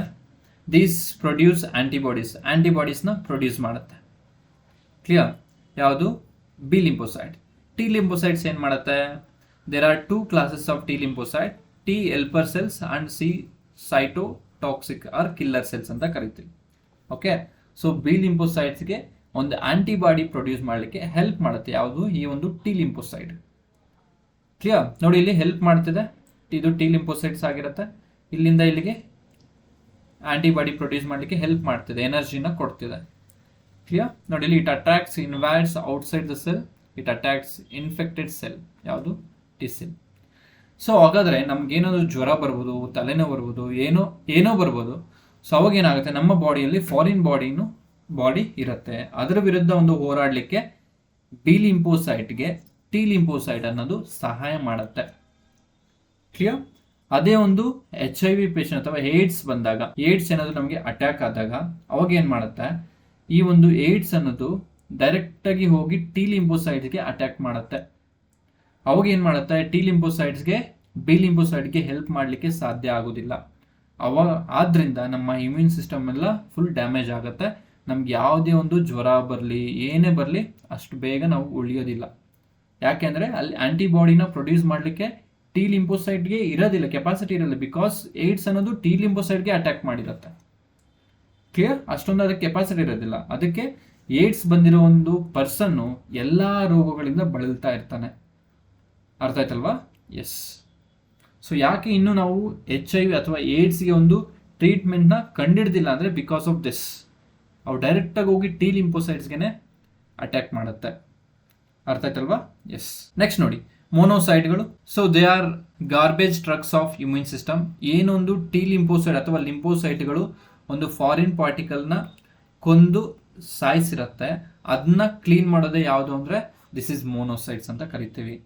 These produce antibodies. ಆಂಟಿಬಾಡೀಸ್ನ ಪ್ರೊಡ್ಯೂಸ್ ಮಾಡುತ್ತೆ. ಕ್ಲಿಯರ್? ಯಾವುದು? B lymphocyte. T lymphocytes ಏನು ಮಾಡುತ್ತೆ? There are two classes of T lymphocyte. T helper cells and C cytotoxic or killer cells ಅಂತ ಕರಿತೀವಿ. ಓಕೆ, ಸೊ ಬಿ ಲಿಂಪೋಸೈಟ್ಸ್ಗೆ ಒಂದು ಆಂಟಿಬಾಡಿ ಪ್ರೊಡ್ಯೂಸ್ ಮಾಡಲಿಕ್ಕೆ ಹೆಲ್ಪ್ ಮಾಡುತ್ತೆ. ಯಾವುದು? ಈ ಒಂದು ಟಿ ಲಿಂಪೋಸೈಡ್. ಕ್ಲಿಯರ್? ನೋಡಿ, ಇಲ್ಲಿ ಹೆಲ್ಪ್ ಮಾಡ್ತಿದೆ. ಇದು ಟಿ ಲಿಂಪೋಸೈಟ್ಸ್ ಆಗಿರುತ್ತೆ. ಇಲ್ಲಿಂದ ಇಲ್ಲಿಗೆ ಆಂಟಿಬಾಡಿ ಪ್ರೊಡ್ಯೂಸ್ ಮಾಡಲಿಕ್ಕೆ ಹೆಲ್ಪ್ ಮಾಡ್ತಿದೆ, ಎನರ್ಜಿನ ಕೊಡ್ತಿದೆ. ಕ್ಲಿಯರ್? ನೋಡಿ, ಇಲ್ಲಿ it attracts invades outside the cell. It attacks infected cell. ಯಾವುದು? T cell. ಸೊ ಹಾಗಾದರೆ ನಮ್ಗೇನಾದರೂ ಜ್ವರ ಬರ್ಬೋದು, ತಲೆನೋವು ಬರ್ಬೋದು, ಏನೋ ಬರ್ಬೋದು. ಸೊ ಅವಾಗ ಏನಾಗುತ್ತೆ, ನಮ್ಮ ಬಾಡಿಯಲ್ಲಿ ಫಾರಿನ್ ಬಾಡಿ ಇರುತ್ತೆ. ಅದರ ವಿರುದ್ಧ ಒಂದು ಹೋರಾಡಲಿಕ್ಕೆ ಬಿ ಲಿಂಪೋಸೈಟ್ಗೆ ಟಿ ಲಿಂಪೋಸೈಟ್ ಅನ್ನೋದು ಸಹಾಯ ಮಾಡುತ್ತೆ. ಕ್ಲಿಯರ್? ಅದೇ ಒಂದು HIV ಪೇಷಂಟ್ ಅಥವಾ ಏಡ್ಸ್ ಬಂದಾಗ, ಏಡ್ಸ್ ಏನಾದರೂ ನಮಗೆ ಅಟ್ಯಾಕ್ ಆದಾಗ ಅವಾಗ ಏನು ಮಾಡುತ್ತೆ, ಈ ಒಂದು ಏಡ್ಸ್ ಅನ್ನೋದು ಡೈರೆಕ್ಟಾಗಿ ಹೋಗಿ ಟಿ ಲಿಂಪೋಸೈಟ್ಗೆ ಅಟ್ಯಾಕ್ ಮಾಡುತ್ತೆ. ಅವಾಗ ಏನು ಮಾಡುತ್ತೆ, ಟಿ ಲಿಂಪೋಸೈಟ್ಸ್ಗೆ ಬಿ ಲಿಂಪೋಸೈಟ್ಗೆ ಹೆಲ್ಪ್ ಮಾಡಲಿಕ್ಕೆ ಸಾಧ್ಯ ಆಗೋದಿಲ್ಲ. ಆದ್ರಿಂದ ನಮ್ಮ ಇಮ್ಯೂನ್ ಸಿಸ್ಟಮ್ ಎಲ್ಲ ಫುಲ್ ಡ್ಯಾಮೇಜ್ ಆಗುತ್ತೆ. ನಮ್ಗೆ ಯಾವುದೇ ಒಂದು ಜ್ವರ ಬರಲಿ, ಏನೇ ಬರಲಿ, ಅಷ್ಟು ಬೇಗ ನಾವು ಉಳಿಯೋದಿಲ್ಲ. ಯಾಕೆಂದರೆ ಅಲ್ಲಿ ಆಂಟಿಬಾಡಿನ ಪ್ರೊಡ್ಯೂಸ್ ಮಾಡಲಿಕ್ಕೆ ಟಿ ಲಿಂಪೋಸೈಟ್ಗೆ ಇರೋದಿಲ್ಲ, ಕೆಪಾಸಿಟಿ ಇರಲ್ಲ. ಬಿಕಾಸ್ ಏಡ್ಸ್ ಅನ್ನೋದು ಟಿ ಲಿಂಪೋಸೈಟ್ಗೆ ಅಟ್ಯಾಕ್ ಮಾಡಿರುತ್ತೆ. ಕ್ಲಿಯರ್? ಅಷ್ಟೊಂದು ಅದಕ್ಕೆ ಕೆಪಾಸಿಟಿ ಇರೋದಿಲ್ಲ. ಅದಕ್ಕೆ ಏಡ್ಸ್ ಬಂದಿರೋ ಒಂದು ಪರ್ಸನ್ನು ಎಲ್ಲ ರೋಗಗಳಿಂದ ಬಳಲ್ತಾ ಇರ್ತಾನೆ. ಅರ್ಥ ಆಯ್ತಲ್ವಾ? ಎಸ್. ಸೊ ಯಾಕೆ ಇನ್ನೂ ನಾವು HIV ಅಥವಾ ಏಡ್ಸ್ಗೆ ಒಂದು ಟ್ರೀಟ್ಮೆಂಟ್ನ ಕಂಡಿಡ್ದಿಲ್ಲ ಅಂದರೆ ಬಿಕಾಸ್ ಆಫ್ ದಿಸ್. ಅವು ಡೈರೆಕ್ಟಾಗಿ ಹೋಗಿ ಟಿ ಲಿಂಪೋಸೈಟ್ಸ್ಗೆ ಅಟ್ಯಾಕ್ ಮಾಡುತ್ತೆ. ಅರ್ಥ ಆಯ್ತಲ್ವಾ? ಎಸ್. ನೆಕ್ಸ್ಟ್ ನೋಡಿ, ಮೋನೋಸೈಟ್ಗಳು. So they are garbage trucks of immune system. ಏನೊಂದು ಟಿ ಲಿಂಪೋಸೈಟ್ ಅಥವಾ ಲಿಂಪೋಸೈಟ್ಗಳು ಒಂದು ಫಾರಿನ್ ಪಾರ್ಟಿಕಲ್ನ ಕೊಂದು ಸಾಯಿಸಿರುತ್ತೆ, ಅದನ್ನ ಕ್ಲೀನ್ ಮಾಡೋದೇ ಯಾವುದು ಅಂದರೆ ದಿಸ್ ಇಸ್ ಮೋನೋಸೈಟ್ಸ್ ಅಂತ ಕರಿತೀವಿ.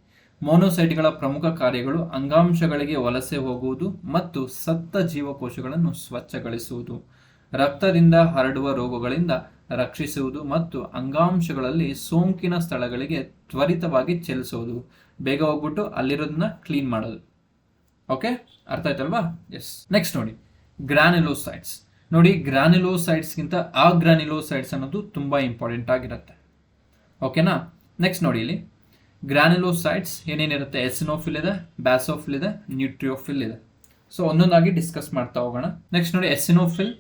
ಮೋನೋಸೈಟ್ಗಳ ಪ್ರಮುಖ ಕಾರ್ಯಗಳು ಅಂಗಾಂಶಗಳಿಗೆ ವಲಸೆ ಹೋಗುವುದು ಮತ್ತು ಸತ್ತ ಜೀವಕೋಶಗಳನ್ನು ಸ್ವಚ್ಛಗೊಳಿಸುವುದು, ರಕ್ತದಿಂದ ಹರಡುವ ರೋಗಗಳಿಂದ ರಕ್ಷಿಸುವುದು ಮತ್ತು ಅಂಗಾಂಶಗಳಲ್ಲಿ ಸೋಂಕಿನ ಸ್ಥಳಗಳಿಗೆ ತ್ವರಿತವಾಗಿ ಚೆಲ್ಲಿಸೋದು, ಬೇಗ ಹೋಗ್ಬಿಟ್ಟು ಅಲ್ಲಿರೋದನ್ನ ಕ್ಲೀನ್ ಮಾಡೋದು. ಓಕೆ, ಅರ್ಥ ಆಯ್ತಲ್ವಾ? ಎಸ್. ನೆಕ್ಸ್ಟ್ ನೋಡಿ, ಗ್ರಾನ್ಯುಲೋಸೈಟ್ಸ್. ನೋಡಿ, ಗ್ರಾನ್ಯುಲೋಸೈಟ್ಸ್ಗಿಂತ ಆಗ್ರಾನ್ಯುಲೋಸೈಟ್ಸ್ ಅನ್ನೋದು ತುಂಬ ಇಂಪಾರ್ಟೆಂಟ್ ಆಗಿರುತ್ತೆ. ಓಕೆನಾ? ನೆಕ್ಸ್ಟ್ ನೋಡಿ, ಇಲ್ಲಿ ಗ್ರಾನ್ಯುಲೋಸೈಟ್ಸ್ ಏನೇನಿರುತ್ತೆ, ಎಸಿನೋಫಿಲ್ ಇದೆ, ಬ್ಯಾಸೋಫಿಲ್ ಇದೆ, ನ್ಯೂಟ್ರಿಯೋಫಿಲ್ ಇದೆ. ಸೊ ಒಂದೊಂದಾಗಿ ಡಿಸ್ಕಸ್ ಮಾಡ್ತಾ ಹೋಗೋಣ. ನೆಕ್ಸ್ಟ್ ನೋಡಿ, eosinophil.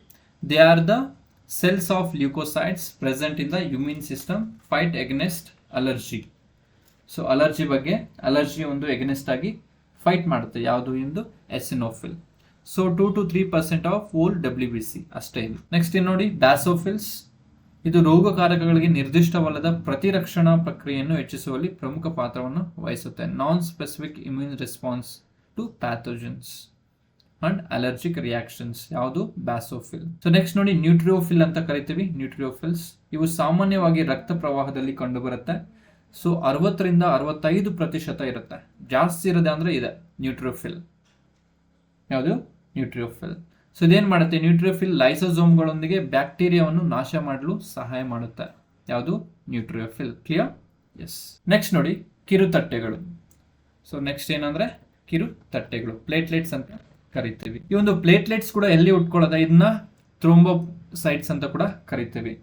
They are the cells of leucocytes present in the immune system fight against allergy. So allergy ಬಗ್ಗೆ, ಅಲರ್ಜಿ ಒಂದು ಎಗ್ನೆಸ್ಟ್ ಆಗಿ ಫೈಟ್ ಮಾಡುತ್ತೆ. ಯಾವುದು? ಎಂದು eosinophil. So 2 to 3% of all WBC ಅಷ್ಟೇ ಇದು. ನೆಕ್ಸ್ಟ್ ಏನು ನೋಡಿ, ಬ್ಯಾಸೋಫಿಲ್ಸ್. ಇದು ರೋಗಕಾರಕಗಳಿಗೆ ನಿರ್ದಿಷ್ಟವಲ್ಲದ ಪ್ರತಿರಕ್ಷಣಾ ಪ್ರಕ್ರಿಯೆಯನ್ನು ಹೆಚ್ಚಿಸುವಲ್ಲಿ ಪ್ರಮುಖ ಪಾತ್ರವನ್ನು ವಹಿಸುತ್ತೆ. Non specific immune response to pathogens and allergic reactions. ಯಾವುದು? ಬ್ಯಾಸೋಫಿಲ್. ಸೊ ನೆಕ್ಸ್ಟ್ ನೋಡಿ, ನ್ಯೂಟ್ರಿಯೋಫಿಲ್ ಅಂತ ಕರಿತೀವಿ. ನ್ಯೂಟ್ರಿಯೋಫಿಲ್ಸ್ ಇವು ಸಾಮಾನ್ಯವಾಗಿ ರಕ್ತ ಪ್ರವಾಹದಲ್ಲಿ ಕಂಡುಬರುತ್ತೆ. ಸೊ 60 to 65% ಇರುತ್ತೆ. ಜಾಸ್ತಿ ಇರೋದೆ ಅಂದರೆ ಇದೆ ನ್ಯೂಟ್ರಿಯೋಫಿಲ್. ಯಾವುದು? ನ್ಯೂಟ್ರಿಯೋಫಿಲ್. ಸೊ ಇದೇನು ಮಾಡುತ್ತೆ, ನ್ಯೂಟ್ರಿಯೋಫಿಲ್ ಲೈಸೋಸೋಮ್ಗಳೊಂದಿಗೆ ಬ್ಯಾಕ್ಟೀರಿಯಾವನ್ನು ನಾಶ ಮಾಡಲು ಸಹಾಯ ಮಾಡುತ್ತೆ. ಯಾವುದು? ನ್ಯೂಟ್ರಿಯೋಫಿಲ್. ಕ್ಲಿಯರ್? ಎಸ್. ನೆಕ್ಸ್ಟ್ ನೋಡಿ, ಕಿರುತಟ್ಟೆಗಳು. ಸೊ ನೆಕ್ಸ್ಟ್ ಏನಂದ್ರೆ ಕಿರುತಟ್ಟೆಗಳು, ಪ್ಲೇಟ್ಲೆಟ್ಸ್ ಅಂತ ಕರಿತೀವಿ. ಈ ಒಂದು ಪ್ಲೇಟ್ಲೆಟ್ಸ್ ಕೂಡ ಎಲ್ಲಿ ಉಟ್ಕೊಳ್ಳೋದ, ಇದನ್ನ ಥ್ರೋಂಬೋಸೈಟ್ಸ್ ಅಂತ ಕೂಡ ಕರಿತೀವಿ.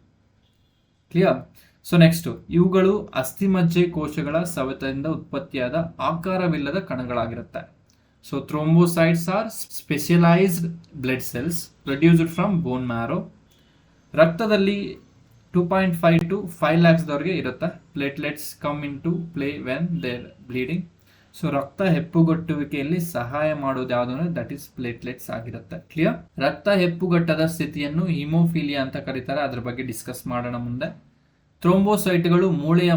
ಕ್ಲಿಯರ್? ಸೊ ನೆಕ್ಸ್ಟ್, ಇವುಗಳು ಅಸ್ಥಿಮಜ್ಜೆ ಕೋಶಗಳ ಸವೆತದಿಂದ ಉತ್ಪತ್ತಿಯಾದ ಆಕಾರವಿಲ್ಲದ ಕಣಗಳಾಗಿರುತ್ತೆ. So thrombocytes are specialized blood cells produced from bone marrow ರಕ್ತದಲ್ಲಿ 2.5 to 5 lakhsದವರೆಗೆ ಇರುತ್ತೆ. Platelets come into play when there bleeding. So ರಕ್ತ ಹೆಪ್ಪುಗಟ್ಟುವಿಕೆಯಲ್ಲಿ ಸಹಾಯ ಮಾಡೋದು ಯಾವುದು ಅಂದ್ರೆ ದಟ್ ಈಸ್ ಪ್ಲೇಟ್ಲೆಟ್ಸ್ ಆಗಿರುತ್ತೆ. ಕ್ಲಿಯರ್? ರಕ್ತ ಹೆಪ್ಪುಗಟ್ಟದ ಸ್ಥಿತಿಯನ್ನು ಹಿಮೋಫಿಲಿಯಾ ಅಂತ ಕರೀತಾರೆ. ಅದ್ರ ಬಗ್ಗೆ ಡಿಸ್ಕಸ್ ಮಾಡೋಣ ಮುಂದೆ. ಥ್ರೋಂಬೋಸೈಟ್ಗಳು ಮೂಳೆಯ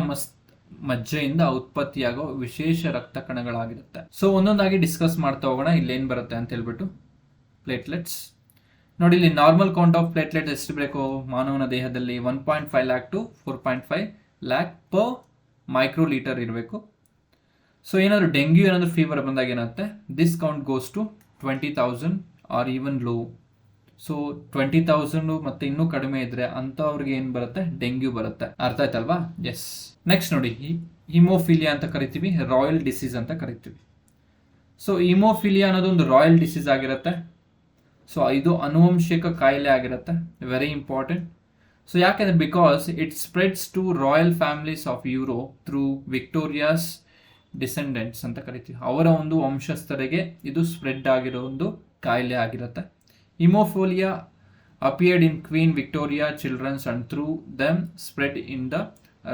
ಮಜ್ಜೆಯಿಂದ ಉತ್ಪತ್ತಿಯಾಗೋ ವಿಶೇಷ ರಕ್ತ ಕಣಗಳಾಗಿರುತ್ತೆ. ಸೊ ಒಂದೊಂದಾಗಿ ಡಿಸ್ಕಸ್ ಮಾಡ್ತಾ ಹೋಗೋಣ. ಇಲ್ಲೇನು ಬರುತ್ತೆ ಅಂತ ಹೇಳ್ಬಿಟ್ಟು ಪ್ಲೇಟ್ಲೆಟ್ಸ್ ನೋಡಿ. ಇಲ್ಲಿ ನಾರ್ಮಲ್ ಕೌಂಟ್ ಆಫ್ ಪ್ಲೇಟ್ಲೆಟ್ ಎಷ್ಟು ಬೇಕು ಮಾನವನ ದೇಹದಲ್ಲಿ 1.5 lakh to 4.5 lakh per microlitre ಇರಬೇಕು. ಸೊ ಏನಾದರೂ ಡೆಂಗ್ಯೂ ಏನಾದರೂ ಫೀವರ್ ಬಂದಾಗ ಏನಾಗುತ್ತೆ, this count goes to 20,000 or even low. So 20,000 ಮತ್ತೆ ಇನ್ನೂ ಕಡಿಮೆ ಇದ್ರೆ ಅಂಥವ್ರಿಗೆ ಏನು ಬರುತ್ತೆ, ಡೆಂಗ್ಯೂ ಬರುತ್ತೆ. ಅರ್ಥ ಆಯ್ತಲ್ವಾ? ಎಸ್. ನೆಕ್ಸ್ಟ್ ನೋಡಿ, ಹಿಮೋಫಿಲಿಯಾ ಅಂತ ಕರಿತೀವಿ, ರಾಯಲ್ ಡಿಸೀಸ್ ಅಂತ ಕರಿತೀವಿ. ಸೊ ಹಿಮೋಫಿಲಿಯಾ ಅನ್ನೋದು ಒಂದು ರಾಯಲ್ ಡಿಸೀಸ್ ಆಗಿರುತ್ತೆ. ಸೊ ಇದು ಅನುವಂಶಿಕ ಕಾಯಿಲೆ ಆಗಿರುತ್ತೆ. Very important. ಸೊ ಯಾಕೆಂದ್ರೆ because it spreads to royal families of Europe through Victoria's descendants ಅಂತ ಕರಿತೀವಿ. ಅವರ ಒಂದು ವಂಶಸ್ಥರಿಗೆ ಇದು ಸ್ಪ್ರೆಡ್ ಆಗಿರೋ ಒಂದು ಕಾಯಿಲೆ ಆಗಿರುತ್ತೆ. Haemophilia appeared in Queen Victoria childrens and through them spread in the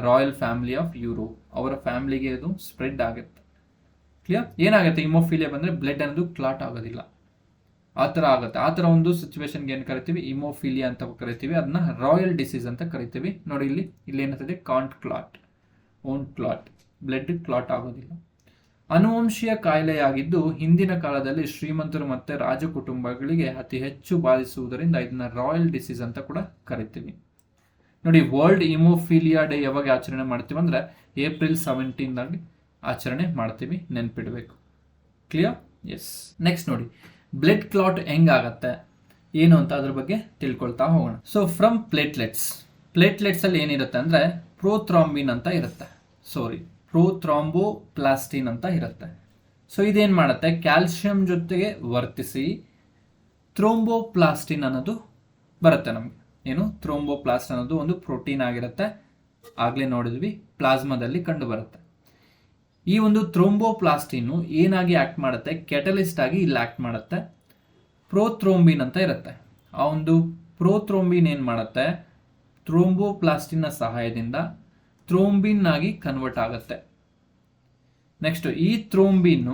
royal family of Europe. ಅವರ ಫ್ಯಾಮಿಲಿಗೆ ಇದು ಸ್ಪ್ರೆಡ್ ಆಗುತ್ತೆ. ಕ್ಲಿಯರ್? ಏನಾಗುತ್ತೆ ಹಿಮೋಫಿಲಿಯಾ ಬಂದರೆ ಬ್ಲಡ್ ಅನ್ನೋದು ಕ್ಲಾಟ್ ಆಗೋದಿಲ್ಲ, ಆ ಥರ ಆಗುತ್ತೆ. ಆ ಥರ ಒಂದು ಸಿಚುವೇಶನ್ಗೆ ಏನು ಕರಿತೀವಿ, ಹಿಮೋಫಿಲಿಯಾ ಅಂತ ಕರಿತೀವಿ. ಅದನ್ನ ರಾಯಲ್ ಡಿಸೀಸ್ ಅಂತ ಕರಿತೀವಿ. ನೋಡಿ ಇಲ್ಲಿ ಏನಾಗ್ತದೆ, can't clot, own clot, blood clot ಆಗೋದಿಲ್ಲ. ಅನುವಂಶೀಯ ಕಾಯಿಲೆಯಾಗಿದ್ದು ಹಿಂದಿನ ಕಾಲದಲ್ಲಿ ಶ್ರೀಮಂತರು ಮತ್ತೆ ರಾಜ ಕುಟುಂಬಗಳಿಗೆ ಅತಿ ಹೆಚ್ಚು ಬಾಧಿಸುವುದರಿಂದ ಇದನ್ನ ರಾಯಲ್ ಡಿಸೀಸ್ ಅಂತ ಕೂಡ ಕರಿತೀವಿ. ನೋಡಿ, ವರ್ಲ್ಡ್ ಹಿಮೋಫಿಲಿಯಾ ಡೇ ಯಾವಾಗ ಆಚರಣೆ ಮಾಡ್ತೀವಿ ಅಂದ್ರೆ April 17 ಆಚರಣೆ ಮಾಡ್ತೀವಿ, ನೆನ್ಪಿಡ್ಬೇಕು. ಕ್ಲಿಯರ್? ಎಸ್. ನೆಕ್ಸ್ಟ್ ನೋಡಿ, ಬ್ಲಡ್ ಕ್ಲಾಟ್ ಹೆಂಗಾಗತ್ತೆ ಏನು ಅಂತ ಅದ್ರ ಬಗ್ಗೆ ತಿಳ್ಕೊಳ್ತಾ ಹೋಗೋಣ. ಸೊ ಫ್ರಮ್ ಪ್ಲೇಟ್ಲೆಟ್ಸ್ ಅಲ್ಲಿ ಏನಿರುತ್ತೆ ಅಂದ್ರೆ ಪ್ರೋಥ್ರಾಂಬಿನ್ ಅಂತ ಇರುತ್ತೆ. ಪ್ರೋಥ್ರಾಂಬೋಪ್ಲಾಸ್ಟಿನ್ ಅಂತ ಇರುತ್ತೆ. ಸೊ ಇದೇನು ಮಾಡುತ್ತೆ, ಕ್ಯಾಲ್ಸಿಯಂ ಜೊತೆಗೆ ವರ್ತಿಸಿ ಥ್ರೋಂಬೋಪ್ಲಾಸ್ಟಿನ್ ಅನ್ನೋದು ಬರುತ್ತೆ ನಮಗೆ. ಏನು, ಥ್ರೋಂಬೋಪ್ಲಾಸ್ಟ್ ಅನ್ನೋದು ಒಂದು ಪ್ರೋಟೀನ್ ಆಗಿರುತ್ತೆ. ಆಗಲೇ ನೋಡಿದ್ವಿ, ಪ್ಲಾಸ್ಮಾದಲ್ಲಿ ಕಂಡು ಬರುತ್ತೆ. ಈ ಒಂದು ಥ್ರೋಂಬೋಪ್ಲಾಸ್ಟಿನ್ ಏನಾಗಿ ಆಕ್ಟ್ ಮಾಡುತ್ತೆ, ಕೆಟಲಿಸ್ಟ್ ಆಗಿ ಇಲ್ಲಿ ಆಕ್ಟ್ ಮಾಡುತ್ತೆ. ಪ್ರೋಥ್ರೋಂಬಿನ್ ಅಂತ ಇರುತ್ತೆ. ಆ ಒಂದು ಪ್ರೋಥ್ರೋಂಬಿನ್ ಏನು ಮಾಡುತ್ತೆ, ಥ್ರೋಂಬೋಪ್ಲಾಸ್ಟಿನ್ನ ಸಹಾಯದಿಂದ ಥ್ರೋಂಬಿನ್ ಆಗಿ ಕನ್ವರ್ಟ್ ಆಗುತ್ತೆ. ನೆಕ್ಸ್ಟ್ ಈ ಥ್ರೋಂಬಿನ್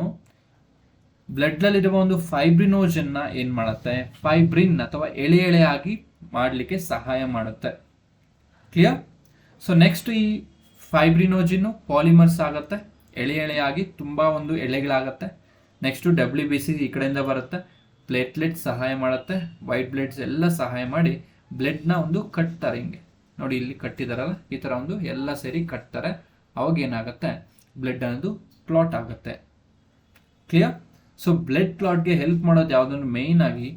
ಬ್ಲಡ್ನಲ್ಲಿರುವ ಒಂದು ಫೈಬ್ರಿನೋಜನ್ನ ಏನು ಮಾಡುತ್ತೆ, ಫೈಬ್ರಿನ್ ಅಥವಾ ಎಳೆಯಾಗಿ ಮಾಡಲಿಕ್ಕೆ ಸಹಾಯ ಮಾಡುತ್ತೆ. ಕ್ಲಿಯರ್? ಸೊ ನೆಕ್ಸ್ಟ್ ಈ ಫೈಬ್ರಿನೋಜಿನ್ ಪಾಲಿಮರ್ಸ್ ಆಗುತ್ತೆ, ಎಳೆಯಾಗಿ ತುಂಬ ಒಂದು ಎಳೆಗಳಾಗುತ್ತೆ. ನೆಕ್ಸ್ಟು WBC ಈ ಕಡೆಯಿಂದ ಬರುತ್ತೆ, ಪ್ಲೇಟ್ಲೆಟ್ ಸಹಾಯ ಮಾಡುತ್ತೆ, ವೈಟ್ ಬ್ಲಡ್ಸ್ ಎಲ್ಲ ಸಹಾಯ ಮಾಡಿ ಬ್ಲಡ್ನ ಒಂದು ಕಟ್ತಾರೆ. ಹಿಂಗೆ ನೋಡಿ, ಇಲ್ಲಿ ಕಟ್ಟಿದಾರಲ್ಲ, ಈ ಥರ ಒಂದು ಎಲ್ಲ ಸೇರಿ ಕಟ್ತಾರೆ. ಅವಾಗ ಏನಾಗುತ್ತೆ, ಬ್ಲಡ್ ಅನ್ನೋದು ಕ್ಲಾಟ್ ಆಗುತ್ತೆ. ಕ್ಲಿಯರ್? ಸೊ ಬ್ಲಡ್ ಕ್ಲಾಟ್ಗೆ ಹೆಲ್ಪ್ ಮಾಡೋದು ಯಾವುದನ್ನು ಮೇಯ್ನ್ ಆಗಿ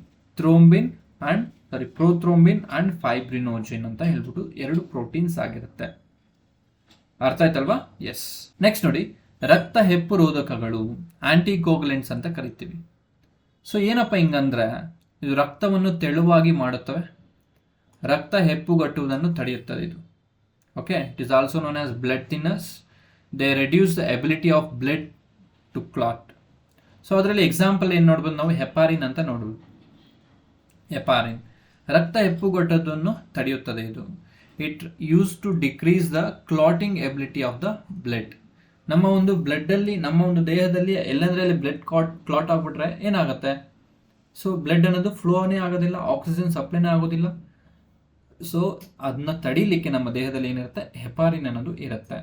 ಪ್ರೋಥ್ರೋಂಬಿನ್ ಅಂಡ್ ಫೈಬ್ರಿನೋಜಿನ್ ಅಂತ ಹೇಳ್ಬಿಟ್ಟು 2 ಪ್ರೋಟೀನ್ಸ್ ಆಗಿರುತ್ತೆ. ಅರ್ಥ ಆಯ್ತಲ್ವಾ? ಎಸ್. ನೆಕ್ಸ್ಟ್ ನೋಡಿ, ರಕ್ತ ಹೆಪ್ಪು ರೋಧಕಗಳು, ಆಂಟಿಕೋಗ್ಲೆಂಟ್ಸ್ ಅಂತ ಕರಿತೀವಿ. ಸೊ ಏನಪ್ಪ ಹಿಂಗಂದ್ರೆ, ಇದು ರಕ್ತವನ್ನು ತೆಳುವಾಗಿ ಮಾಡುತ್ತವೆ, ರಕ್ತ ಹೆಪ್ಪುಗಟ್ಟುವುದನ್ನು ತಡೆಯುತ್ತದೆ ಇದು. Okay, it is also known as blood thinners. They reduce the ability of blood to clot. So ಅದರಲ್ಲಿ ಎಕ್ಸಾಂಪಲ್ ಏನು ನೋಡ್ಬೋದು ನಾವು, ಹೆಪಾರಿನ್ ಅಂತ ನೋಡ್ಬೋದು. ಹೆಪಾರಿನ್ ರಕ್ತ ಹೆಪ್ಪುಗಟ್ಟೋದನ್ನು ತಡೆಯುತ್ತದೆ ಇದು. It use to decrease the clotting ability of the blood. ನಮ್ಮ ಒಂದು ಬ್ಲಡ್ಡಲ್ಲಿ, ನಮ್ಮ ಒಂದು ದೇಹದಲ್ಲಿ ಎಲ್ಲಂದ್ರೆ ಅಲ್ಲಿ ಬ್ಲಡ್ ಕ್ಲಾಟ್ ಆಗ್ಬಿಟ್ರೆ ಏನಾಗುತ್ತೆ, ಸೊ ಬ್ಲಡ್ ಅನ್ನೋದು ಫ್ಲೋನೇ ಆಗೋದಿಲ್ಲ, ಆಕ್ಸಿಜನ್ ಸಪ್ಲೈನೇ ಆಗೋದಿಲ್ಲ. ಸೊ ಅದನ್ನ ತಡೀಲಿಕ್ಕೆ ನಮ್ಮ ದೇಹದಲ್ಲಿ ಏನಿರುತ್ತೆ, ಹೆಪಾರಿನ್ ಅನ್ನೋದು ಇರುತ್ತೆ.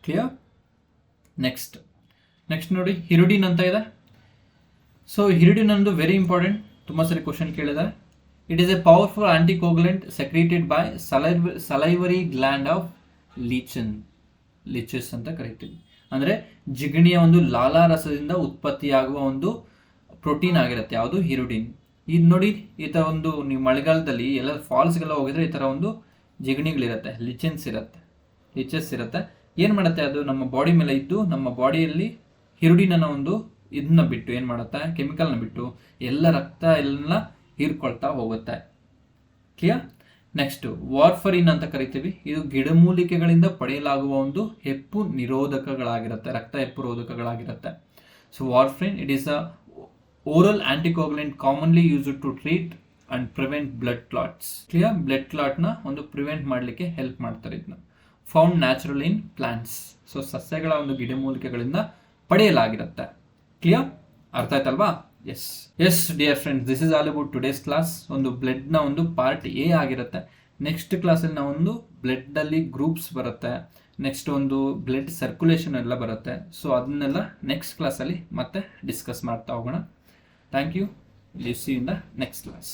ಕ್ಲಿಯರ್? ನೆಕ್ಸ್ಟ್ ನೋಡಿ, ಹಿರುಡಿನ್ ಅಂತ ಇದೆ. ಸೊ ಹಿರುಡಿನ್ ಅನ್ನೋದು ವೆರಿ ಇಂಪಾರ್ಟೆಂಟ್, ತುಂಬ ಸರಿ ಕ್ವಶನ್ ಕೇಳಿದ್ದಾರೆ. It is a powerful anticoagulant secreted by salivary gland of leeches ಅಂತ ಕರಿತೀವಿ. ಅಂದರೆ ಜಿಗಣಿಯ ಒಂದು ಲಾಲಾರಸದಿಂದ ಉತ್ಪತ್ತಿಯಾಗುವ ಒಂದು ಪ್ರೋಟೀನ್ ಆಗಿರುತ್ತೆ. ಯಾವುದು, ಹಿರುಡಿನ್. ಇದು ನೋಡಿ, ಈ ಥರ ಒಂದು ನೀವು ಮಳೆಗಾಲದಲ್ಲಿ ಎಲ್ಲ ಫಾಲ್ಸ್ಗೆಲ್ಲ ಹೋಗಿದ್ರೆ ಈ ಥರ ಒಂದು ಜಿಗಣಿಗಳಿರುತ್ತೆ, ಲಿಚಸ್ ಇರುತ್ತೆ. ಏನು ಮಾಡುತ್ತೆ, ಅದು ನಮ್ಮ ಬಾಡಿ ಮೇಲೆ ಇದ್ದು ನಮ್ಮ ಬಾಡಿಯಲ್ಲಿ ಹಿರುಡಿನ ಒಂದು ಇದನ್ನ ಬಿಟ್ಟು ಏನು ಮಾಡುತ್ತೆ, ಕೆಮಿಕಲ್ನ ಬಿಟ್ಟು ಎಲ್ಲ ರಕ್ತ ಎಲ್ಲ ಹೀರ್ಕೊಳ್ತಾ ಹೋಗುತ್ತೆ. ಕ್ಲಿಯರ್? ನೆಕ್ಸ್ಟ್ ವಾರ್ಫರಿನ್ ಅಂತ ಕರಿತೀವಿ. ಇದು ಗಿಡಮೂಲಿಕೆಗಳಿಂದ ಪಡೆಯಲಾಗುವ ಒಂದು ಹೆಪ್ಪು ನಿರೋಧಕಗಳಾಗಿರುತ್ತೆ, ರಕ್ತ ಹೆಪ್ಪು ರೋಧಕಗಳಾಗಿರುತ್ತೆ. So warfarin, it is a oral anticoagulant commonly used to treat and prevent blood clots. Clear? Blood ಕ್ಲಾಟ್ನ ಒಂದು ಪ್ರಿವೆಂಟ್ ಮಾಡಲಿಕ್ಕೆ ಹೆಲ್ಪ್ ಮಾಡ್ತಾರೆ ಇದನ್ನ. Found natural in plants. So ಸಸ್ಯಗಳ ಒಂದು ಗಿಡಮೂಲಿಕೆಗಳಿಂದ ಪಡೆಯಲಾಗಿರುತ್ತೆ. ಕ್ಲಿಯರ್? ಅರ್ಥ ಆಯ್ತಲ್ವಾ? Yes dear friends, this is all about today's class. ಒಂದು ಬ್ಲಡ್ನ ಒಂದು ಪಾರ್ಟ್ ಎ ಆಗಿರುತ್ತೆ. ನೆಕ್ಸ್ಟ್ ಕ್ಲಾಸಲ್ಲಿ ನಾವೊಂದು ಬ್ಲಡ್ಡಲ್ಲಿ ಗ್ರೂಪ್ಸ್ ಬರುತ್ತೆ, ನೆಕ್ಸ್ಟ್ ಒಂದು ಬ್ಲಡ್ ಸರ್ಕ್ಯುಲೇಷನ್ ಎಲ್ಲ ಬರುತ್ತೆ. ಸೊ ಅದನ್ನೆಲ್ಲ ನೆಕ್ಸ್ಟ್ ಕ್ಲಾಸಲ್ಲಿ ಮತ್ತೆ ಡಿಸ್ಕಸ್ ಮಾಡ್ತಾ ಹೋಗೋಣ. Thank you. See in the next class.